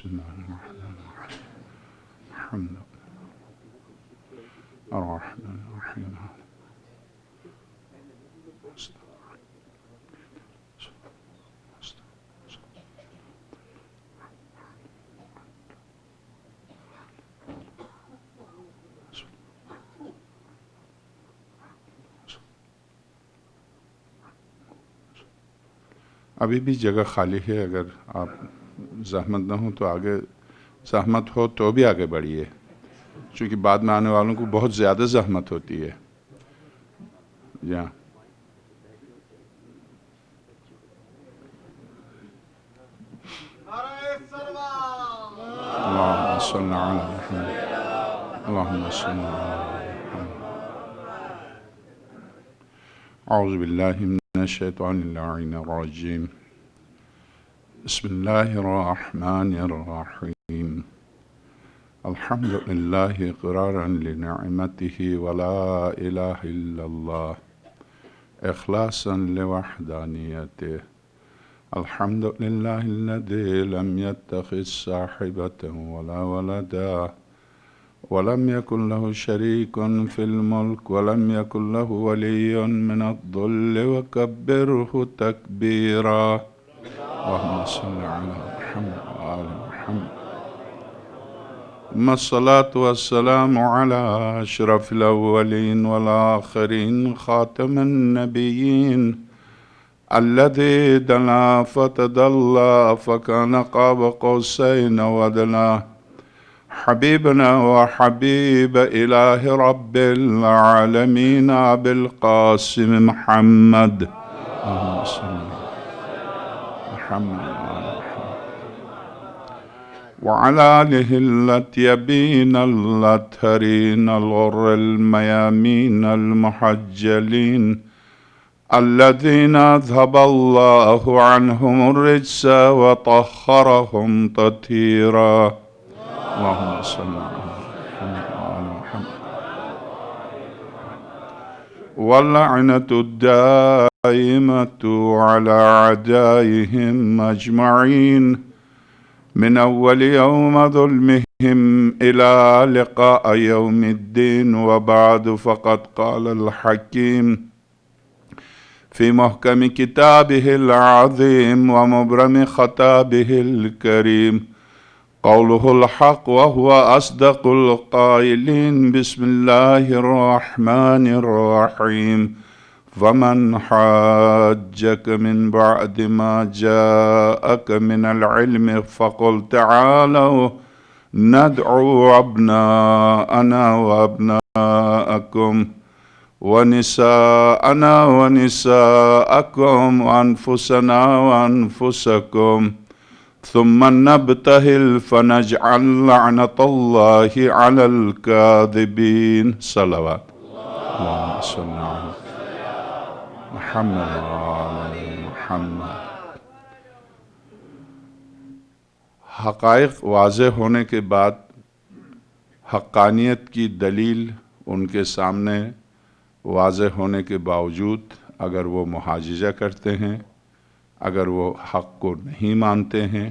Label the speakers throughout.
Speaker 1: بسم الله الرحمن الرحيم الحمد لله الرحمن الرحيم ابھی بھی جگہ خالی ہے، اگر آپ زحمت نہ ہو تو آگے، زحمت ہو تو بھی آگے بڑھیے، چونکہ بعد میں آنے والوں کو بہت زیادہ زحمت ہوتی ہے۔ جہاں اللہم صلی علی محمد اللہم صلی علی محمد۔ اعوذ باللہ من الشیطان اللعین الرجیم، بسم اللہ الرحمن الرحیم، الحمد للہ اقرارا لنعمته ولا الہ الا اللہ اخلاصا لوحدانیته، الحمد للہ الذی لم يتخذ صاحبة ولا ولدا ولم يكن له شريك في الملك ولم يكن له ولي من الذل وكبره تكبيرا، اللهم صل على محمد وآل محمد، ثم الصلاة والسلام على أشرف الأولين والآخرين خاتم النبيين الذي دنا فتدلى فكان قاب قوسين وأدنى، حبيبنا وحبيب إله رب العالمين أبي القاسم محمد، اللهم صل على محمد وعلى آله الأطيبين الأطهرين الغر الميامين المحجلين الذين أذهب الله عنهم الرجس وطهرهم تطهيرا، اللهم صل على محمد وعلى محمد، واللعنة الدائمة على أعدائهم أجمعين من أول يوم ظلمهم إلى لقاء يوم الدين، وبعد، فقد قال الحكيم في محكم كتابه العظيم ومبرم خطابه الكريم، قوله الحق وهو أصدق القائلين، بسم الله الرحمن الرحيم، فمن حاجك من بعد ما جاءك من العلم فقل تعالوا ندعو أبناءنا وأبناءكم ونساءنا ونساءكم وأنفسنا وأنفسكم ثم نبتهل فنجعل لعنة الله على الكاذبين، صلوات اللهم صل على محمد وآل محمد۔ حقائق واضح ہونے کے بعد حقانیت کی دلیل ان کے سامنے واضح ہونے کے باوجود اگر وہ محاججہ کرتے ہیں، اگر وہ حق کو نہیں مانتے ہیں،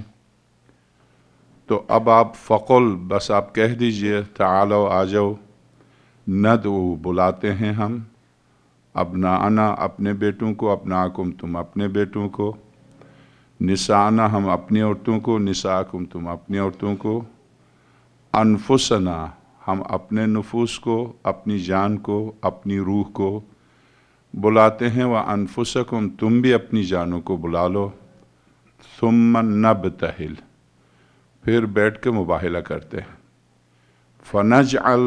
Speaker 1: تو اب آپ فقل، بس آپ کہہ دیجئے، تعالو آ جاؤ، ندعو، بلاتے ہیں ہم، ابناءنا، اپنے بیٹوں کو، ابناءکم، تم اپنے بیٹوں کو، نساءنا، ہم اپنی عورتوں کو، نساءکم، تم اپنی عورتوں کو، انفسنا، ہم اپنے نفوس کو، اپنی جان کو، اپنی روح کو بلاتے ہیں، وَأَنفُسَكُمْ، تم بھی اپنی جانوں کو بلا لو، ثُمَّ نَبْتَهِلْ، پھر بیٹھ کے مباہلہ کرتے ہیں، فَنَجْعَلْ،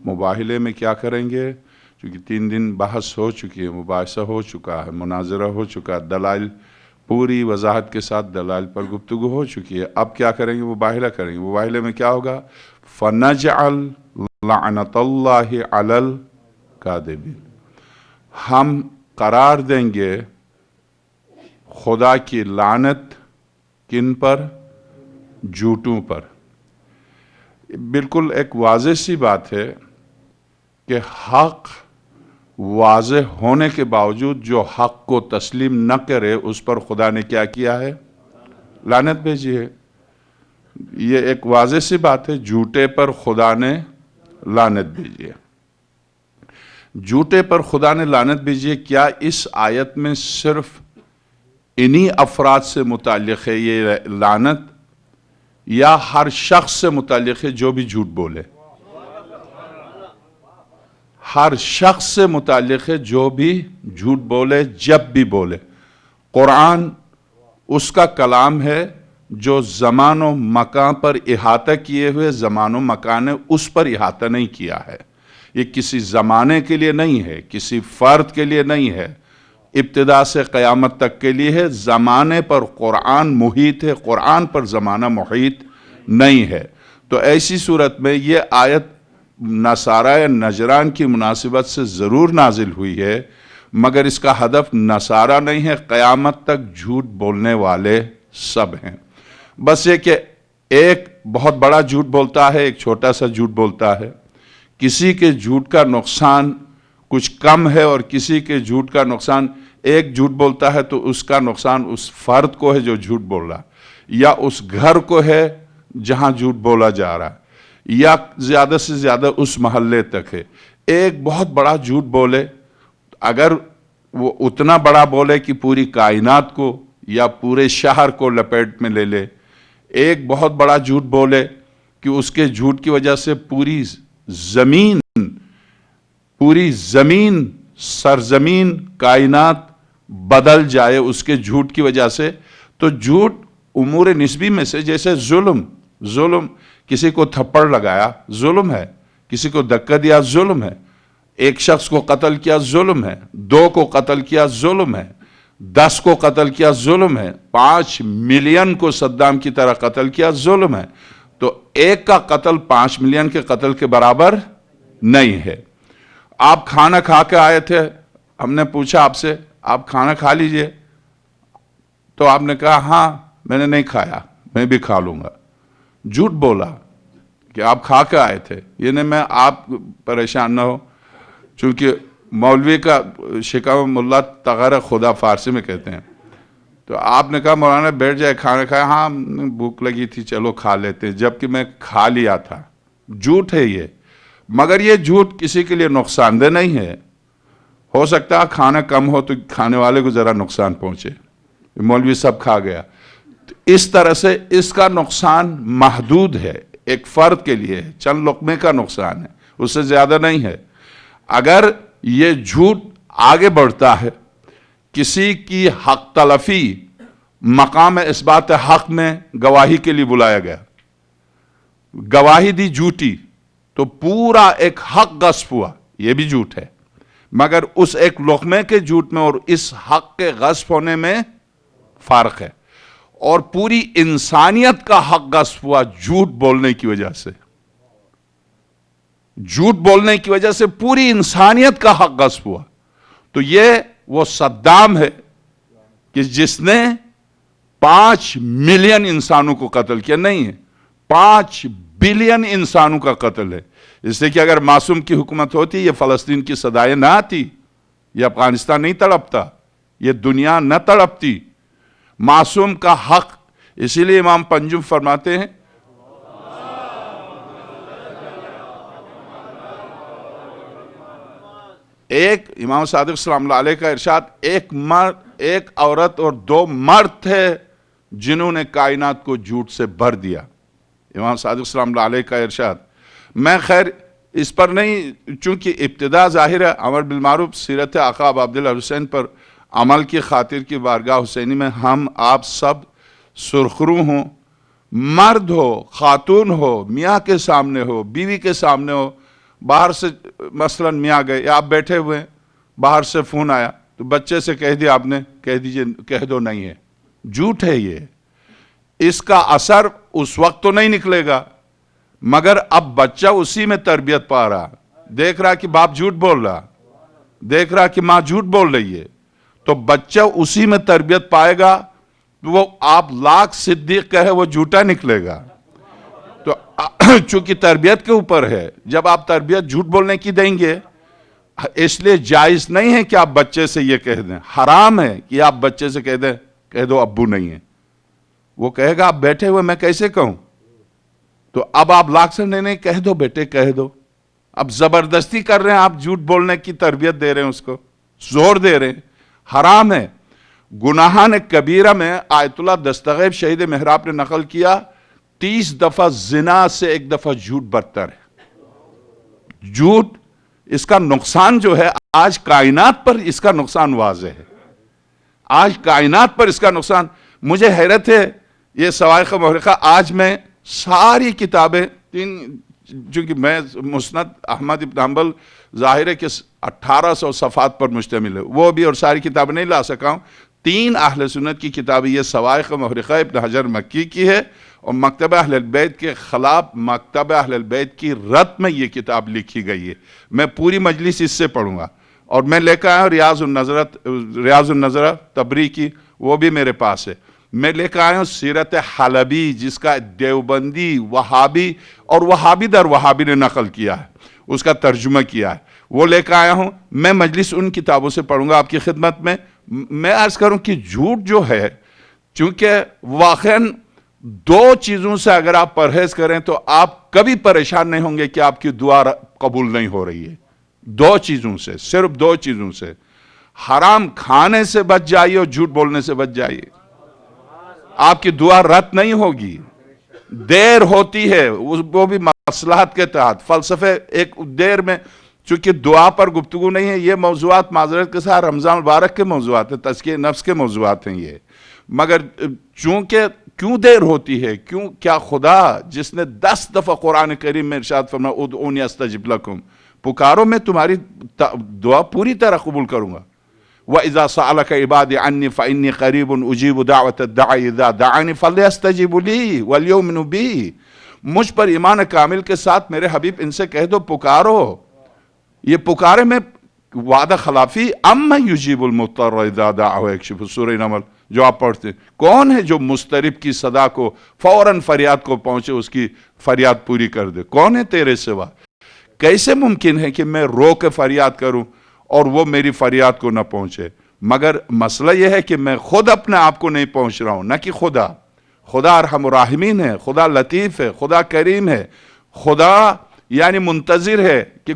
Speaker 1: مباہلے میں کیا کریں گے؟ چونکہ 3 دن بحث ہو چکی ہے، مباحثہ ہو چکا ہے، مناظرہ ہو چکا ہے، دلائل پوری وضاحت کے ساتھ دلائل پر گفتگو ہو چکی ہے، اب کیا کریں گے؟ مباہلہ کریں گے۔ مباہلے میں کیا ہوگا؟ فَنَجْعَلْ لَعْنَةَ اللَّهِ عَلَى الْكَاذِبِينَ، ہم قرار دیں گے خدا کی لعنت کن پر؟ جھوٹوں پر۔ بالکل ایک واضح سی بات ہے کہ حق واضح ہونے کے باوجود جو حق کو تسلیم نہ کرے اس پر خدا نے کیا کیا ہے؟ لعنت بھیجی ہے۔ یہ ایک واضح سی بات ہے، جھوٹے پر خدا نے لعنت بھیجی ہے۔ جھوٹے پر خدا نے لعنت بھیجی ہے، کیا اس آیت میں صرف انہی افراد سے متعلق ہے یہ لعنت، یا ہر شخص سے متعلق ہے جو بھی جھوٹ بولے؟ ہر شخص سے متعلق ہے جو بھی جھوٹ بولے، جب بھی بولے۔ قرآن اس کا کلام ہے جو زمان و مکان پر احاطہ کیے ہوئے، زمان و مکان نے اس پر احاطہ نہیں کیا ہے۔ یہ کسی زمانے کے لیے نہیں ہے، کسی فرد کے لیے نہیں ہے، ابتدا سے قیامت تک کے لیے ہے۔ زمانے پر قرآن محیط ہے، قرآن پر زمانہ محیط نہیں ہے۔ تو ایسی صورت میں یہ آیت نصارہ نجران کی مناسبت سے ضرور نازل ہوئی ہے، مگر اس کا ہدف نصارہ نہیں ہے، قیامت تک جھوٹ بولنے والے سب ہیں۔ بس یہ کہ ایک بہت بڑا جھوٹ بولتا ہے، ایک چھوٹا سا جھوٹ بولتا ہے، کسی کے جھوٹ کا نقصان کچھ کم ہے اور کسی کے جھوٹ کا نقصان، ایک جھوٹ بولتا ہے تو اس کا نقصان اس فرد کو ہے جو جھوٹ بول رہا، یا اس گھر کو ہے جہاں جھوٹ بولا جا رہا ہے، یا زیادہ سے زیادہ اس محلے تک ہے۔ ایک بہت بڑا جھوٹ بولے، اگر وہ اتنا بڑا بولے کہ پوری کائنات کو یا پورے شہر کو لپیٹ میں لے لے، ایک بہت بڑا جھوٹ بولے کہ اس کے جھوٹ کی وجہ سے پوری زمین سرزمین کائنات بدل جائے اس کے جھوٹ کی وجہ سے، تو جھوٹ امور نسبی میں سے، جیسے ظلم، کسی کو تھپڑ لگایا ظلم ہے، کسی کو دھکا دیا ظلم ہے، ایک شخص کو قتل کیا ظلم ہے، 2 کو قتل کیا ظلم ہے، 10 کو قتل کیا ظلم ہے، 5 ملین کو صدام کی طرح قتل کیا ظلم ہے۔ تو ایک کا قتل 5 ملین کے قتل کے برابر نہیں ہے۔ آپ کھانا کھا کے آئے تھے، ہم نے پوچھا آپ سے، آپ کھانا کھا لیجئے، تو آپ نے کہا ہاں میں نے نہیں کھایا، میں بھی کھا لوں گا۔ جھوٹ بولا کہ آپ کھا کے آئے تھے، یہ نہیں میں آپ پریشان نہ ہو، چونکہ مولوی کا شکم ملا تغیر خدا فارسی میں کہتے ہیں، تو آپ نے کہا مولانا بیٹھ جائے کھانا کھایا، ہاں بھوک لگی تھی چلو کھا لیتے ہیں، جبکہ میں کھا لیا تھا۔ جھوٹ ہے یہ، مگر یہ جھوٹ کسی کے لیے نقصان دہ نہیں ہے۔ ہو سکتا ہے کھانا کم ہو تو کھانے والے کو ذرا نقصان پہنچے، مولوی سب کھا گیا، اس طرح سے اس کا نقصان محدود ہے، ایک فرد کے لیے چند لقمے کا نقصان ہے، اس سے زیادہ نہیں ہے۔ اگر یہ جھوٹ آگے بڑھتا ہے، کسی کی حق تلفی مقام اثبات حق میں گواہی کے لیے بلایا گیا، گواہی دی جھوٹی، تو پورا ایک حق غصب ہوا، یہ بھی جھوٹ ہے، مگر اس ایک لقمے کے جھوٹ میں اور اس حق کے غصب ہونے میں فرق ہے، اور پوری انسانیت کا حق غصب ہوا جھوٹ بولنے کی وجہ سے، جھوٹ بولنے کی وجہ سے پوری انسانیت کا حق غصب ہوا۔ تو یہ وہ صدام ہے کہ جس نے 5 ملین انسانوں کو قتل کیا، نہیں ہے 5 بلین انسانوں کا قتل ہے۔ اس سے کہ اگر معصوم کی حکومت ہوتی، یہ فلسطین کی صدائیں نہ آتی، یہ افغانستان نہیں تڑپتا، یہ دنیا نہ تڑپتی۔ معصوم کا حق، اسی لیے امام پنجم فرماتے ہیں امام صادق سلام اللہ علیہ کا ارشاد، ایک عورت اور 2 مرد تھے جنہوں نے کائنات کو جھوٹ سے بھر دیا۔ امام صادق سلام اللہ علیہ کا ارشاد، میں خیر اس پر نہیں، چونکہ ابتدا ظاہر ہے امر بالمعروف سیرت آقا ابو عبداللہ حسین پر عمل کی خاطر کی بارگاہ حسینی میں ہم آپ سب سرخرو ہوں، مرد ہو خاتون ہو، میاں کے سامنے ہو بیوی کے سامنے ہو، باہر سے مثلا میاں گئے یا آپ بیٹھے ہوئے ہیں، باہر سے فون آیا تو بچے سے کہہ دیا آپ نے، کہہ دو نہیں ہے، جھوٹ ہے یہ۔ اس کا اثر اس وقت تو نہیں نکلے گا، مگر اب بچہ اسی میں تربیت پا رہا، دیکھ رہا کہ باپ جھوٹ بول رہا، دیکھ رہا کہ ماں جھوٹ بول رہی ہے، تو بچہ اسی میں تربیت پائے گا، وہ آپ لاکھ صدیق کہے وہ جھوٹا نکلے گا۔ تو چونکہ تربیت کے اوپر ہے، جب آپ تربیت جھوٹ بولنے کی دیں گے، اس لیے جائز نہیں ہے کہ آپ بچے سے یہ کہہ دیں، حرام ہے کہ آپ بچے سے کہہ دیں، کہہ دو ابو نہیں ہے، وہ کہے گا آپ بیٹھے ہوئے میں کیسے کہوں، تو اب آپ لاکھ سے نہیں کہہ دو بیٹے کہہ دو. اب زبردستی کر رہے ہیں آپ, جھوٹ بولنے کی تربیت دے رہے ہیں, اس کو زور دے رہے ہیں. حرام ہے. گناہان کبیرہ میں آیت اللہ دستغیب شہید محراب نے نقل کیا 30 دفعہ زنا سے 1 دفعہ جھوٹ بدتر ہے. جھوٹ اس کا نقصان جو ہے آج کائنات پر اس کا نقصان واضح ہے. آج کائنات پر اس کا نقصان, مجھے حیرت ہے یہ صواعق محرقہ. آج میں ساری کتابیں چونکہ میں مسند احمد ابن حنبل ظاہر ہے کہ 1800 صفحات پر مشتمل ہے, وہ بھی اور ساری کتابیں نہیں لا سکا ہوں. 3 اہل سنت کی کتابیں, یہ صواعق محرقہ ابن حجر مکی کی ہے, اور مکتبہ اہل البیت کے خلاف مکتبہ اہل البیت کی رد میں یہ کتاب لکھی گئی ہے. میں پوری مجلس اس سے پڑھوں گا. اور میں لے کر آیا ہوں ریاض النظرہ تبری کی, وہ بھی میرے پاس ہے. میں لے کر آیا ہوں سیرت حلبی, جس کا دیوبندی وہابی اور وہابی در وہابی نے نقل کیا ہے, اس کا ترجمہ کیا ہے, وہ لے کر آیا ہوں. میں مجلس ان کتابوں سے پڑھوں گا آپ کی خدمت میں. میں عرض کروں کہ جھوٹ جو ہے, چونکہ واقعاً 2 چیزوں سے اگر آپ پرہیز کریں تو آپ کبھی پریشان نہیں ہوں گے کہ آپ کی دعا قبول نہیں ہو رہی ہے. 2 چیزوں سے, صرف 2 چیزوں سے. حرام کھانے سے بچ جائیے اور جھوٹ بولنے سے بچ جائیے, آپ کی دعا رد نہیں ہوگی. دیر ہوتی ہے وہ بھی مصلحت کے تحت. فلسفے ایک دیر میں, چونکہ دعا پر گفتگو نہیں ہے, یہ موضوعات معذرت کے ساتھ رمضان مبارک کے موضوعات ہیں, تزکیہ نفس کے موضوعات ہیں یہ. مگر چونکہ کیوں دیر ہوتی ہے, کیا خدا جس نے 10 دفعہ قرآن کریم میں ارشاد فرمایا ادعونی استجب لکم, پکارو میں تمہاری دعا پوری طرح قبول کروں گا. وَإِذَا سَأَلَكَ عِبَادِي عَنِّي فَإِنِّي قَرِيبٌ أُجِيبُ دَعْوَةَ الدَّاعِ إِذَا دَعَانِ فَلْيَسْتَجِيبُوا لِي وَلْيُؤْمِنُوا بِي. مجھ پر ایمان کامل کے ساتھ میرے حبیب ان سے کہہ دو پکارو. یہ پکارے میں وعدہ خلافی, اَمَّا يُجِيبُ الْمُضْطَرَّ إِذَا دَعَاهُ وَيَكْشِفُ سورہ نمل جو آپ پڑھتے ہیں. کون ہے جو مضطرب کی صدا کو فوراً فریاد کو پہنچے, اس کی فریاد پوری کر دے؟ کون ہے تیرے سوا؟ کیسے ممکن ہے کہ میں رو کے فریاد کروں اور وہ میری فریاد کو نہ پہنچے؟ مگر مسئلہ یہ ہے کہ میں خود اپنے آپ کو نہیں پہنچ رہا ہوں, نہ کہ خدا. خدا ارحم الراحمین ہے, خدا لطیف ہے, خدا کریم ہے, خدا یعنی منتظر ہے کہ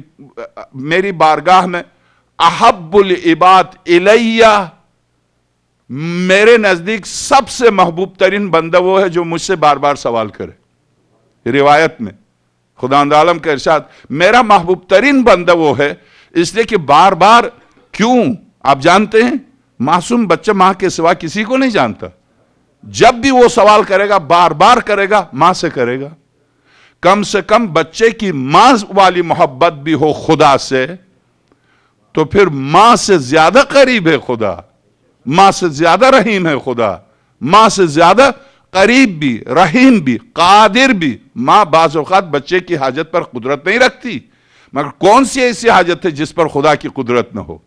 Speaker 1: میری بارگاہ میں احب العباد الیہ, میرے نزدیک سب سے محبوب ترین بندہ وہ ہے جو مجھ سے بار بار سوال کرے. روایت میں خداوند عالم کا ارشاد, میرا محبوب ترین بندہ وہ ہے, اس لیے کہ بار بار. کیوں؟ آپ جانتے ہیں معصوم بچہ ماں کے سوا کسی کو نہیں جانتا. جب بھی وہ سوال کرے گا بار بار کرے گا, ماں سے کرے گا. کم سے کم بچے کی ماں والی محبت بھی ہو خدا سے, تو پھر ماں سے زیادہ قریب ہے خدا, ماں سے زیادہ رحیم ہے خدا, ماں سے زیادہ قریب بھی, رحیم بھی, قادر بھی. ماں بعض اوقات بچے کی حاجت پر قدرت نہیں رکھتی, مگر کون سی ایسی حاجت ہے جس پر خدا کی قدرت نہ ہو؟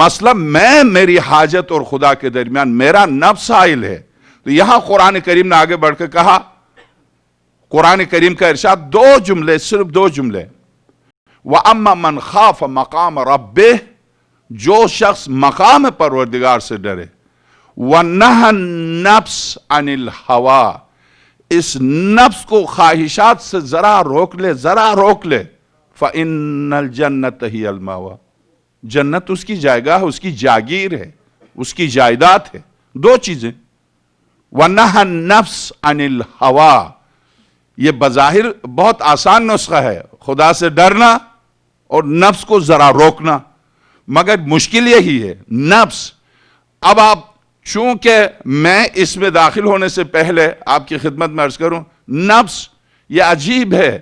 Speaker 1: مسئلہ میری حاجت اور خدا کے درمیان میرا نفس حائل ہے. تو یہاں قرآن کریم نے آگے بڑھ کے کہا, قرآن کریم کا ارشاد 2 جملے, صرف 2 جملے. وَأَمَّا مَنْ خَافَ مَقَامَ رَبِّهِ, جو شخص مقام پروردگار سے ڈرے. وَنَهَى النَّفْسَ عَنِ الْهَوَىٰ, اس نفس کو خواہشات سے ذرا روک لے, فَإِنَّ الْجَنَّةَ هِيَ الْمَأْوَىٰ, جنت اس کی جائیگاہ, اس کی جاگیر ہے, اس کی جائیداد ہے. 2 چیزیں. وَنَهَى النَّفْسَ عَنِ الْهَوَىٰ, یہ بظاہر بہت آسان نسخہ ہے, خدا سے ڈرنا اور نفس کو ذرا روکنا, مگر مشکل یہی ہے نفس. اب آپ چونکہ میں اس میں داخل ہونے سے پہلے آپ کی خدمت میں عرض کروں, نفس یہ عجیب ہے.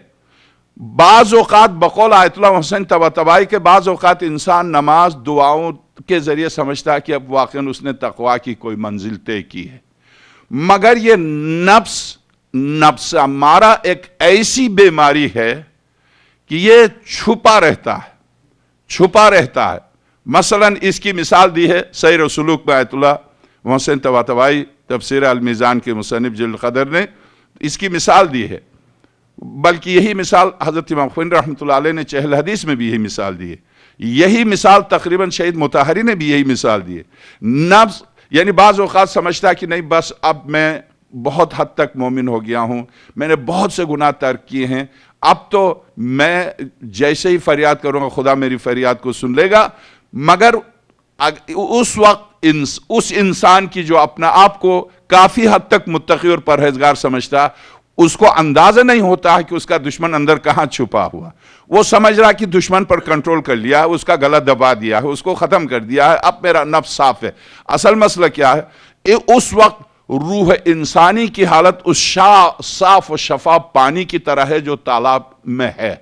Speaker 1: بعض اوقات بقول آیت اللہ حسین طباطبائی کے, بعض اوقات انسان نماز دعاؤں کے ذریعے سمجھتا ہے کہ اب واقعاً اس نے تقویٰ کی کوئی منزل طے کی ہے, مگر یہ نفس امارہ ایک ایسی بیماری ہے کہ یہ چھپا رہتا ہے. مثلا اس کی مثال دی ہے سیر و سلوک میں آیت اللہ محسن طباطبائی تفسیر المیزان کے مصنف جلد قدر نے اس کی مثال دی ہے. بلکہ یہی مثال حضرت امام خمینی رحمۃ اللہ علیہ نے چہل حدیث میں بھی یہی مثال دی ہے. یہی مثال تقریباً شہید مطہری نے بھی یہی مثال دی ہے. نفس یعنی بعض اوقات سمجھتا ہے کہ نہیں بس اب میں بہت حد تک مومن ہو گیا ہوں، میں نے بہت سے گناہ ترک کیے ہیں، اب تو میں جیسے ہی فریاد کروں گا خدا میری فریاد کو سن لے گا. مگر اس وقت اس انسان کی جو اپنا آپ کو کافی حد تک متقی اور پرہیزگار سمجھتا، اس کو اندازہ نہیں ہوتا ہے کہ اس کا دشمن اندر کہاں چھپا ہوا. وہ سمجھ رہا کہ دشمن پر کنٹرول کر لیا ہے، اس کا گلا دبا دیا ہے، اس کو ختم کر دیا ہے، اب میرا نفس صاف ہے. اصل مسئلہ کیا ہے؟ اس وقت روح انسانی کی حالت اس صاف و شفاف پانی کی طرح ہے جو تالاب میں ہے.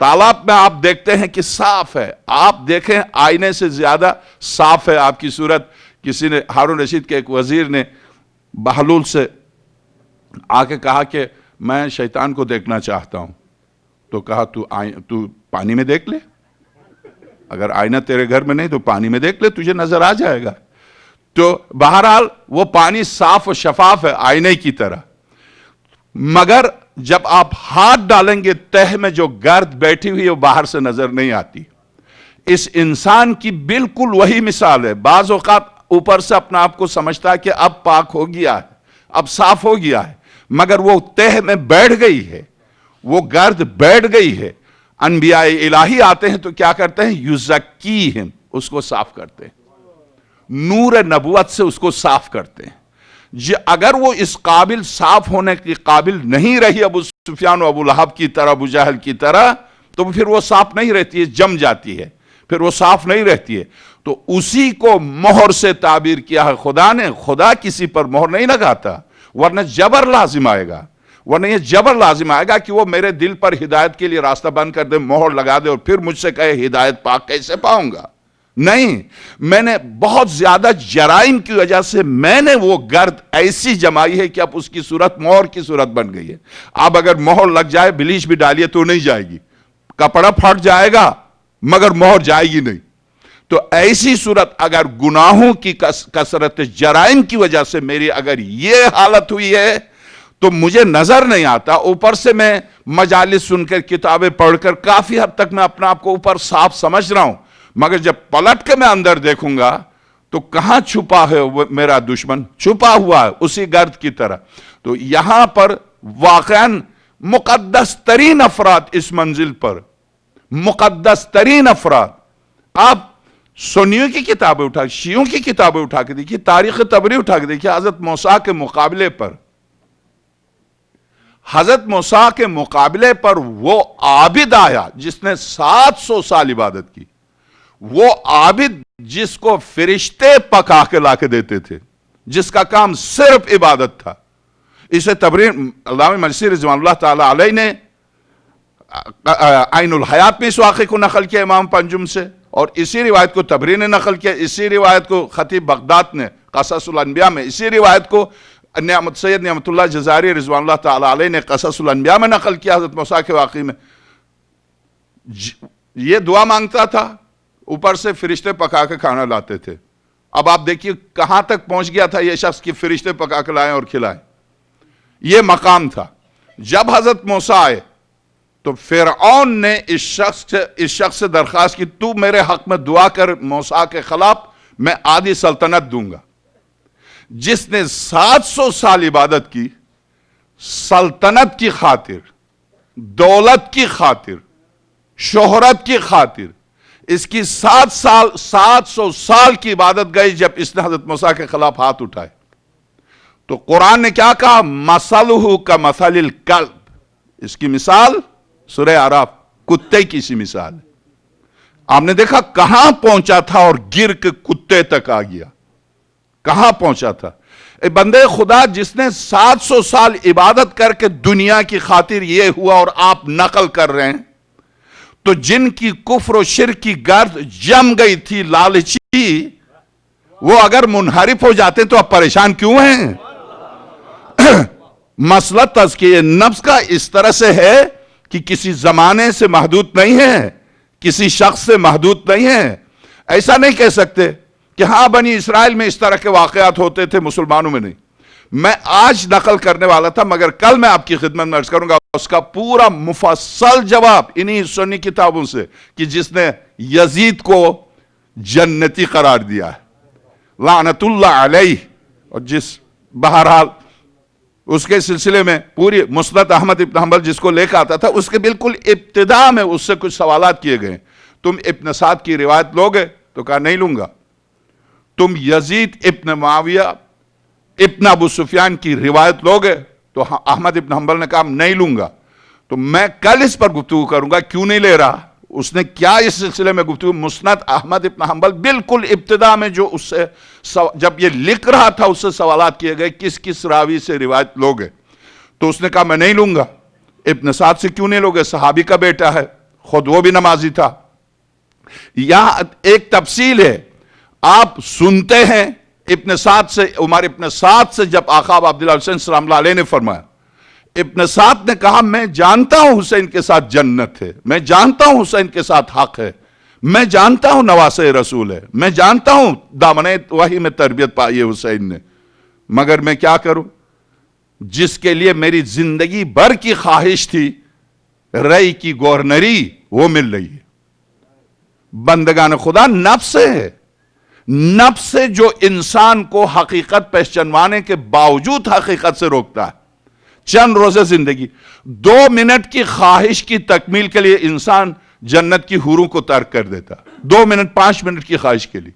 Speaker 1: تالاب میں آپ دیکھتے ہیں کہ صاف ہے، آپ دیکھیں آئینے سے زیادہ صاف ہے آپ کی صورت. کسی نے، ہارون رشید کے ایک وزیر نے بہلول سے آ کے کہا کہ میں شیطان کو دیکھنا چاہتا ہوں. تو کہا تو پانی میں دیکھ لے، اگر آئینہ تیرے گھر میں نہیں تو پانی میں دیکھ لے، تجھے نظر آ جائے گا. تو بہرحال وہ پانی صاف و شفاف ہے آئینے کی طرح، مگر جب آپ ہاتھ ڈالیں گے تہ میں جو گرد بیٹھی ہوئی ہے وہ باہر سے نظر نہیں آتی. اس انسان کی بالکل وہی مثال ہے. بعض اوقات اوپر سے اپنا آپ کو سمجھتا ہے کہ اب پاک ہو گیا ہے، اب صاف ہو گیا ہے، مگر وہ تہ میں بیٹھ گئی ہے، وہ گرد بیٹھ گئی ہے. انبیاء الہی آتے ہیں تو کیا کرتے ہیں؟ یزکیہم، اس کو صاف کرتے ہیں، نور نبوت سے اس کو صاف کرتے ہیں. اگر وہ اس قابل صاف ہونے کی قابل نہیں رہی ابو سفیان و ابو لہب کی طرح، ابو جہل کی طرح، تو پھر وہ صاف نہیں رہتی ہے، جم جاتی ہے، پھر وہ صاف نہیں رہتی ہے. تو اسی کو مہر سے تعبیر کیا ہے خدا نے. خدا کسی پر مہر نہیں لگاتا، ورنہ جبر لازم آئے گا. ورنہ یہ جبر لازم آئے گا کہ وہ میرے دل پر ہدایت کے لیے راستہ بند کر دے، مہر لگا دے، اور پھر مجھ سے کہے ہدایت پاک کیسے پاؤں گا. نہیں، میں نے بہت زیادہ جرائم کی وجہ سے میں نے وہ گرد ایسی جمائی ہے کہ اب اس کی صورت مہر کی صورت بن گئی ہے. اب اگر مہر لگ جائے، بلیچ بھی ڈالیے تو نہیں جائے گی، کپڑا پھٹ جائے گا مگر مہر جائے گی نہیں. تو ایسی صورت اگر گناہوں کی کثرت جرائم کی وجہ سے میری اگر یہ حالت ہوئی ہے تو مجھے نظر نہیں آتا. اوپر سے میں مجالس سن کر، کتابیں پڑھ کر کافی حد تک میں اپنا آپ کو اوپر صاف سمجھ رہا ہوں، مگر جب پلٹ کے میں اندر دیکھوں گا تو کہاں چھپا ہے وہ میرا دشمن؟ چھپا ہوا ہے اسی گرد کی طرح. تو یہاں پر واقعاً مقدس ترین افراد اس منزل پر، مقدس ترین افراد. آپ سنیوں کی کتابیں اٹھا، شیعوں کی کتابیں اٹھا کے دیکھیے، تاریخ طبری اٹھا کے دیکھیے، حضرت موسیٰ کے مقابلے پر، حضرت موسیٰ کے مقابلے پر وہ عابد آیا جس نے 700 سال عبادت کی. وہ عابد جس کو فرشتے پکا کے لا کے دیتے تھے، جس کا کام صرف عبادت تھا. اسے طبری علامہ مجلسی رضوان اللہ تعالی علیہ نے عین الحیات میں اس واقعے کو نقل کیا امام پنجم سے، اور اسی روایت کو طبری نے نقل کیا، اسی روایت کو خطیب بغداد نے قصص الانبیاء میں، اسی روایت کو سید نعمت اللہ جزائری رضوان اللہ تعالی علیہ نے قصص الانبیاء میں نقل کیا حضرت موسیٰ کے واقعے میں. یہ دعا مانگتا تھا، اوپر سے فرشتے پکا کے کھانا لاتے تھے. اب آپ دیکھیے کہاں تک پہنچ گیا تھا یہ شخص کہ فرشتے پکا کے لائیں اور کھلائیں. یہ مقام تھا. جب حضرت موسیٰ آئے تو فرعون نے اس شخص سے درخواست کی، تو میرے حق میں دعا کر موسیٰ کے خلاف، میں آدھی سلطنت دوں گا. جس نے 700 سال عبادت کی، سلطنت کی خاطر، دولت کی خاطر، شہرت کی خاطر، اس کی 700 سال کی عبادت گئی. جب اس نے حضرت موسیٰ کے خلاف ہاتھ اٹھائے تو قرآن نے کیا کہا؟ مثلہ کمثل الکلب، اس کی مثال سورہ اعراف، کتے کی سی مثال. آپ نے دیکھا کہاں پہنچا تھا اور گر کے کتے تک آ گیا. کہاں پہنچا تھا؟ اے بندے خدا، جس نے 700 سال عبادت کر کے دنیا کی خاطر یہ ہوا اور آپ نقل کر رہے ہیں، تو جن کی کفر و شرک کی گرد جم گئی تھی، لالچی، وہ اگر منحرف ہو جاتے تو آپ پریشان کیوں ہیں؟ مسئلہ تزکیہ نفس کا اس طرح سے ہے کہ کسی زمانے سے محدود نہیں ہے، کسی شخص سے محدود نہیں ہے. ایسا نہیں کہہ سکتے کہ ہاں بنی اسرائیل میں اس طرح کے واقعات ہوتے تھے، مسلمانوں میں نہیں. میں آج نقل کرنے والا تھا مگر کل میں آپ کی خدمت میں عرض کروں گا اس کا پورا مفصل جواب انہی سنی کتابوں سے، کہ جس نے یزید کو جنتی قرار دیا ہے، لعنت اللہ علیہ. اور جس بہرحال اس کے سلسلے میں پوری مسند احمد ابن حنبل جس کو لے کے آتا تھا، اس کے بالکل ابتدا میں اس سے کچھ سوالات کیے گئے، تم ابن سعد کی روایت لوگے؟ تو کہا نہیں لوں گا۔ تم یزید ابن معاویہ ابن ابو سفیان کی روایت لوگے؟ تو احمد ابن حنبل نے کہا نہیں لوں گا۔ تو میں کل اس پر گفتگو کروں گا کیوں نہیں لے رہا، اس نے کیا اس سلسلے میں گفتگو۔ مسند احمد ابن حنبل بالکل ابتدا میں جو اس سے جب یہ لکھ رہا تھا اس سے سوالات کیے گئے کس کس راوی سے روایت لوگے، تو اس نے کہا میں نہیں لوں گا۔ ابن سعد سے کیوں نہیں لوگے؟ صحابی کا بیٹا ہے، خود وہ بھی نمازی تھا۔ یہاں ایک تفصیل ہے، آپ سنتے ہیں ابن سعد سے، عمر ابن سعد سے جب آقا عبداللہ حسین سلام اللہ علیہ نے فرمایا، ابن سعد نے کہا میں جانتا ہوں حسین کے ساتھ جنت ہے، میں جانتا ہوں حسین کے ساتھ حق ہے، میں جانتا ہوں نواسے رسول ہے، میں جانتا ہوں دامن وحی میں تربیت پائی ہے حسین نے، مگر میں کیا کروں؟ جس کے لیے میری زندگی بھر کی خواہش تھی، رئی کی گورنری، وہ مل رہی ہے۔ بندگان خدا نفس ہے، نفس سے جو انسان کو حقیقت پہچانوانے کے باوجود حقیقت سے روکتا ہے۔ چند روزے زندگی، 2 منٹ کی خواہش کی تکمیل کے لیے انسان جنت کی حوروں کو ترک کر دیتا، 2 منٹ 5 منٹ کی خواہش کے لیے۔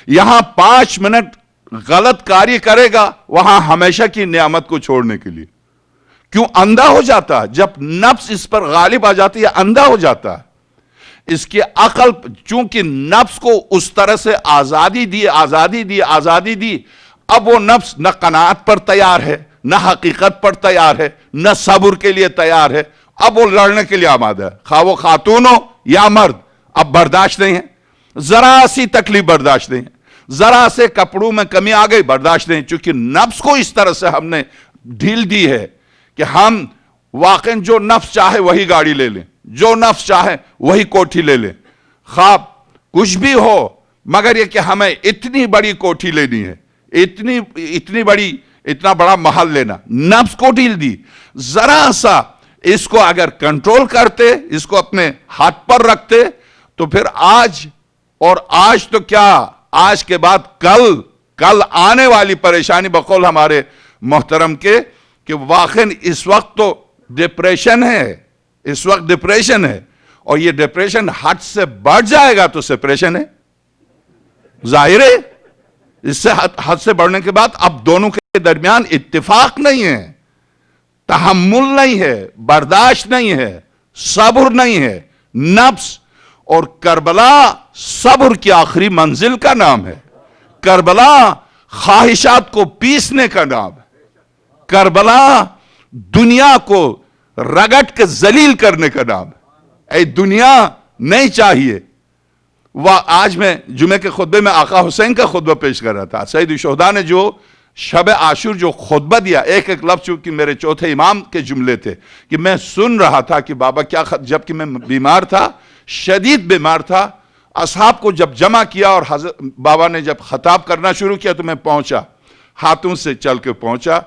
Speaker 1: یہاں 5 منٹ غلط کاری کرے گا، وہاں ہمیشہ کی نعمت کو چھوڑنے کے لیے۔ کیوں؟ اندھا ہو جاتا ہے، جب نفس اس پر غالب آ جاتی ہے اندھا ہو جاتا ہے۔ اس کی عقل، چونکہ نفس کو اس طرح سے آزادی دی، اب وہ نفس نہ قناعت پر تیار ہے، نہ حقیقت پر تیار ہے، نہ صبر کے لیے تیار ہے، اب وہ لڑنے کے لیے آمادہ ہے، خواہ وہ خاتون ہو یا مرد، اب برداشت نہیں ہے، ذرا سی تکلیف برداشت نہیں ہے، ذرا سے کپڑوں میں کمی آ گئی برداشت نہیں، چونکہ نفس کو اس طرح سے ہم نے ڈھیل دی ہے کہ ہم واقعی جو نفس چاہے وہی گاڑی لے لیں، جو نفس چاہے وہی کوٹھی لے لیں، خواب کچھ بھی ہو، مگر یہ کہ ہمیں اتنی بڑی کوٹھی لینی ہے، اتنا بڑا محل لینا، نفس کو ڈھیل دی۔ ذرا سا اس کو اگر کنٹرول کرتے، اس کو اپنے ہاتھ پر رکھتے، تو پھر آج تو کیا، آج کے بعد کل آنے والی پریشانی بقول ہمارے محترم کے، کہ واقعی اس وقت تو ڈپریشن ہے، اور یہ ڈپریشن حد سے بڑھ جائے گا تو سپریشن ہے، ظاہر ہے۔ اس سے حد سے بڑھنے کے بعد اب دونوں کے درمیان اتفاق نہیں ہے، تحمل نہیں ہے، برداشت نہیں ہے، صبر نہیں ہے۔ نفس اور کربلا صبر کی آخری منزل کا نام ہے، کربلا خواہشات کو پیسنے کا نام ہے، کربلا دنیا کو رگڑ کے ذلیل کرنے کا نام ہے۔ اے دنیا نہیں چاہیے۔ آج میں جمعے کے خطبے میں آقا حسین کا خطبہ پیش کر رہا تھا، سید الشہداء نے جو شب عاشور جو خطبہ دیا، ایک لفظ چونکہ میرے چوتھے امام کے جملے تھے، کہ میں سن رہا تھا کہ بابا کیا جبکہ میں بیمار تھا، شدید بیمار تھا، اصحاب کو جب جمع کیا اور بابا نے جب خطاب کرنا شروع کیا تو میں پہنچا، ہاتھوں سے چل کے پہنچا،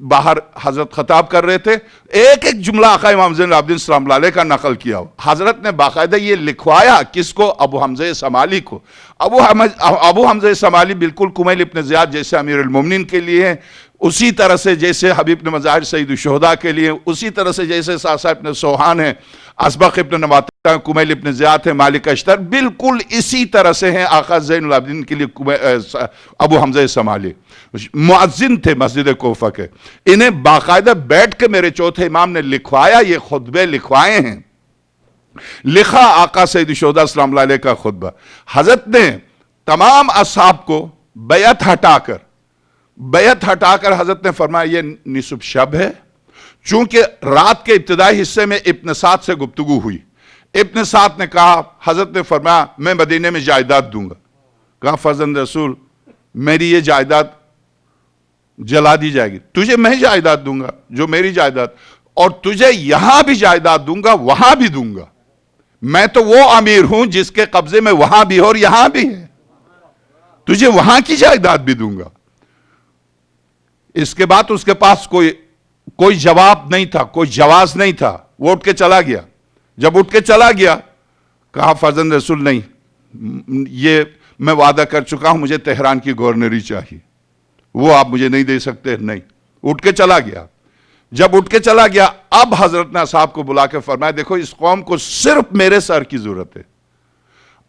Speaker 1: باہر حضرت خطاب کر رہے تھے، ایک جملہ آقا امام زین العابدین سلام اللہ علیہ کا نقل کیا ہو۔ حضرت نے باقاعدہ یہ لکھوایا، کس کو؟ ابو حمزہ سمالی کو۔ ابو حمزہ سمالی بالکل کمیل ابن زیاد جیسے امیر المومنین کے لیے ہیں، اسی طرح سے جیسے حبیب ابن مظاہر سید الشہداء کے لیے، اسی طرح سے جیسے ساسا ابن سوحان ہے، اسبق ابن نواتا، کمیل ابن زیاد ہے، مالک اشتر، بالکل اسی طرح سے ہیں آقا زین العابدین کے لیے ابو حمزہ سمالی۔ مؤذن تھے مسجد کوفہ کے، انہیں باقاعدہ بیٹھ کے میرے چوتھے امام نے لکھوایا، یہ خطبے لکھوائے ہیں، لکھا آقا سید الشہداء سلام اللہ علیہ کا خطبہ۔ حضرت نے تمام اصحاب کو بیعت ہٹا کر حضرت نے فرمایا یہ نصف شب ہے، چونکہ رات کے ابتدائی حصے میں ابن سعد سے گفتگو ہوئی، ابن سعد نے کہا، حضرت نے فرمایا میں مدینے میں جائیداد دوں گا۔ کہا فرزند رسول میری یہ جائیداد جلا دی جائے گی، تجھے میں جائیداد دوں گا جو میری جائیداد، اور تجھے یہاں بھی جائیداد دوں گا، وہاں بھی دوں گا، میں تو وہ امیر ہوں جس کے قبضے میں وہاں بھی اور یہاں بھی ہے، تجھے وہاں کی جائیداد بھی دوں گا۔ اس کے بعد اس کے پاس کوئی جواب نہیں تھا، کوئی جواز نہیں تھا، وہ اٹھ کے چلا گیا۔ جب اٹھ کے چلا گیا کہا فرزند رسول نہیں، یہ میں وعدہ کر چکا ہوں، مجھے تہران کی گورنری چاہیے، وہ آپ مجھے نہیں دے سکتے، نہیں، اٹھ کے چلا گیا. جب اٹھ کے چلا گیا اب حضرت نے اصحاب کو بلا کے فرمایا دیکھو اس قوم کو صرف میرے سر کی ضرورت ہے,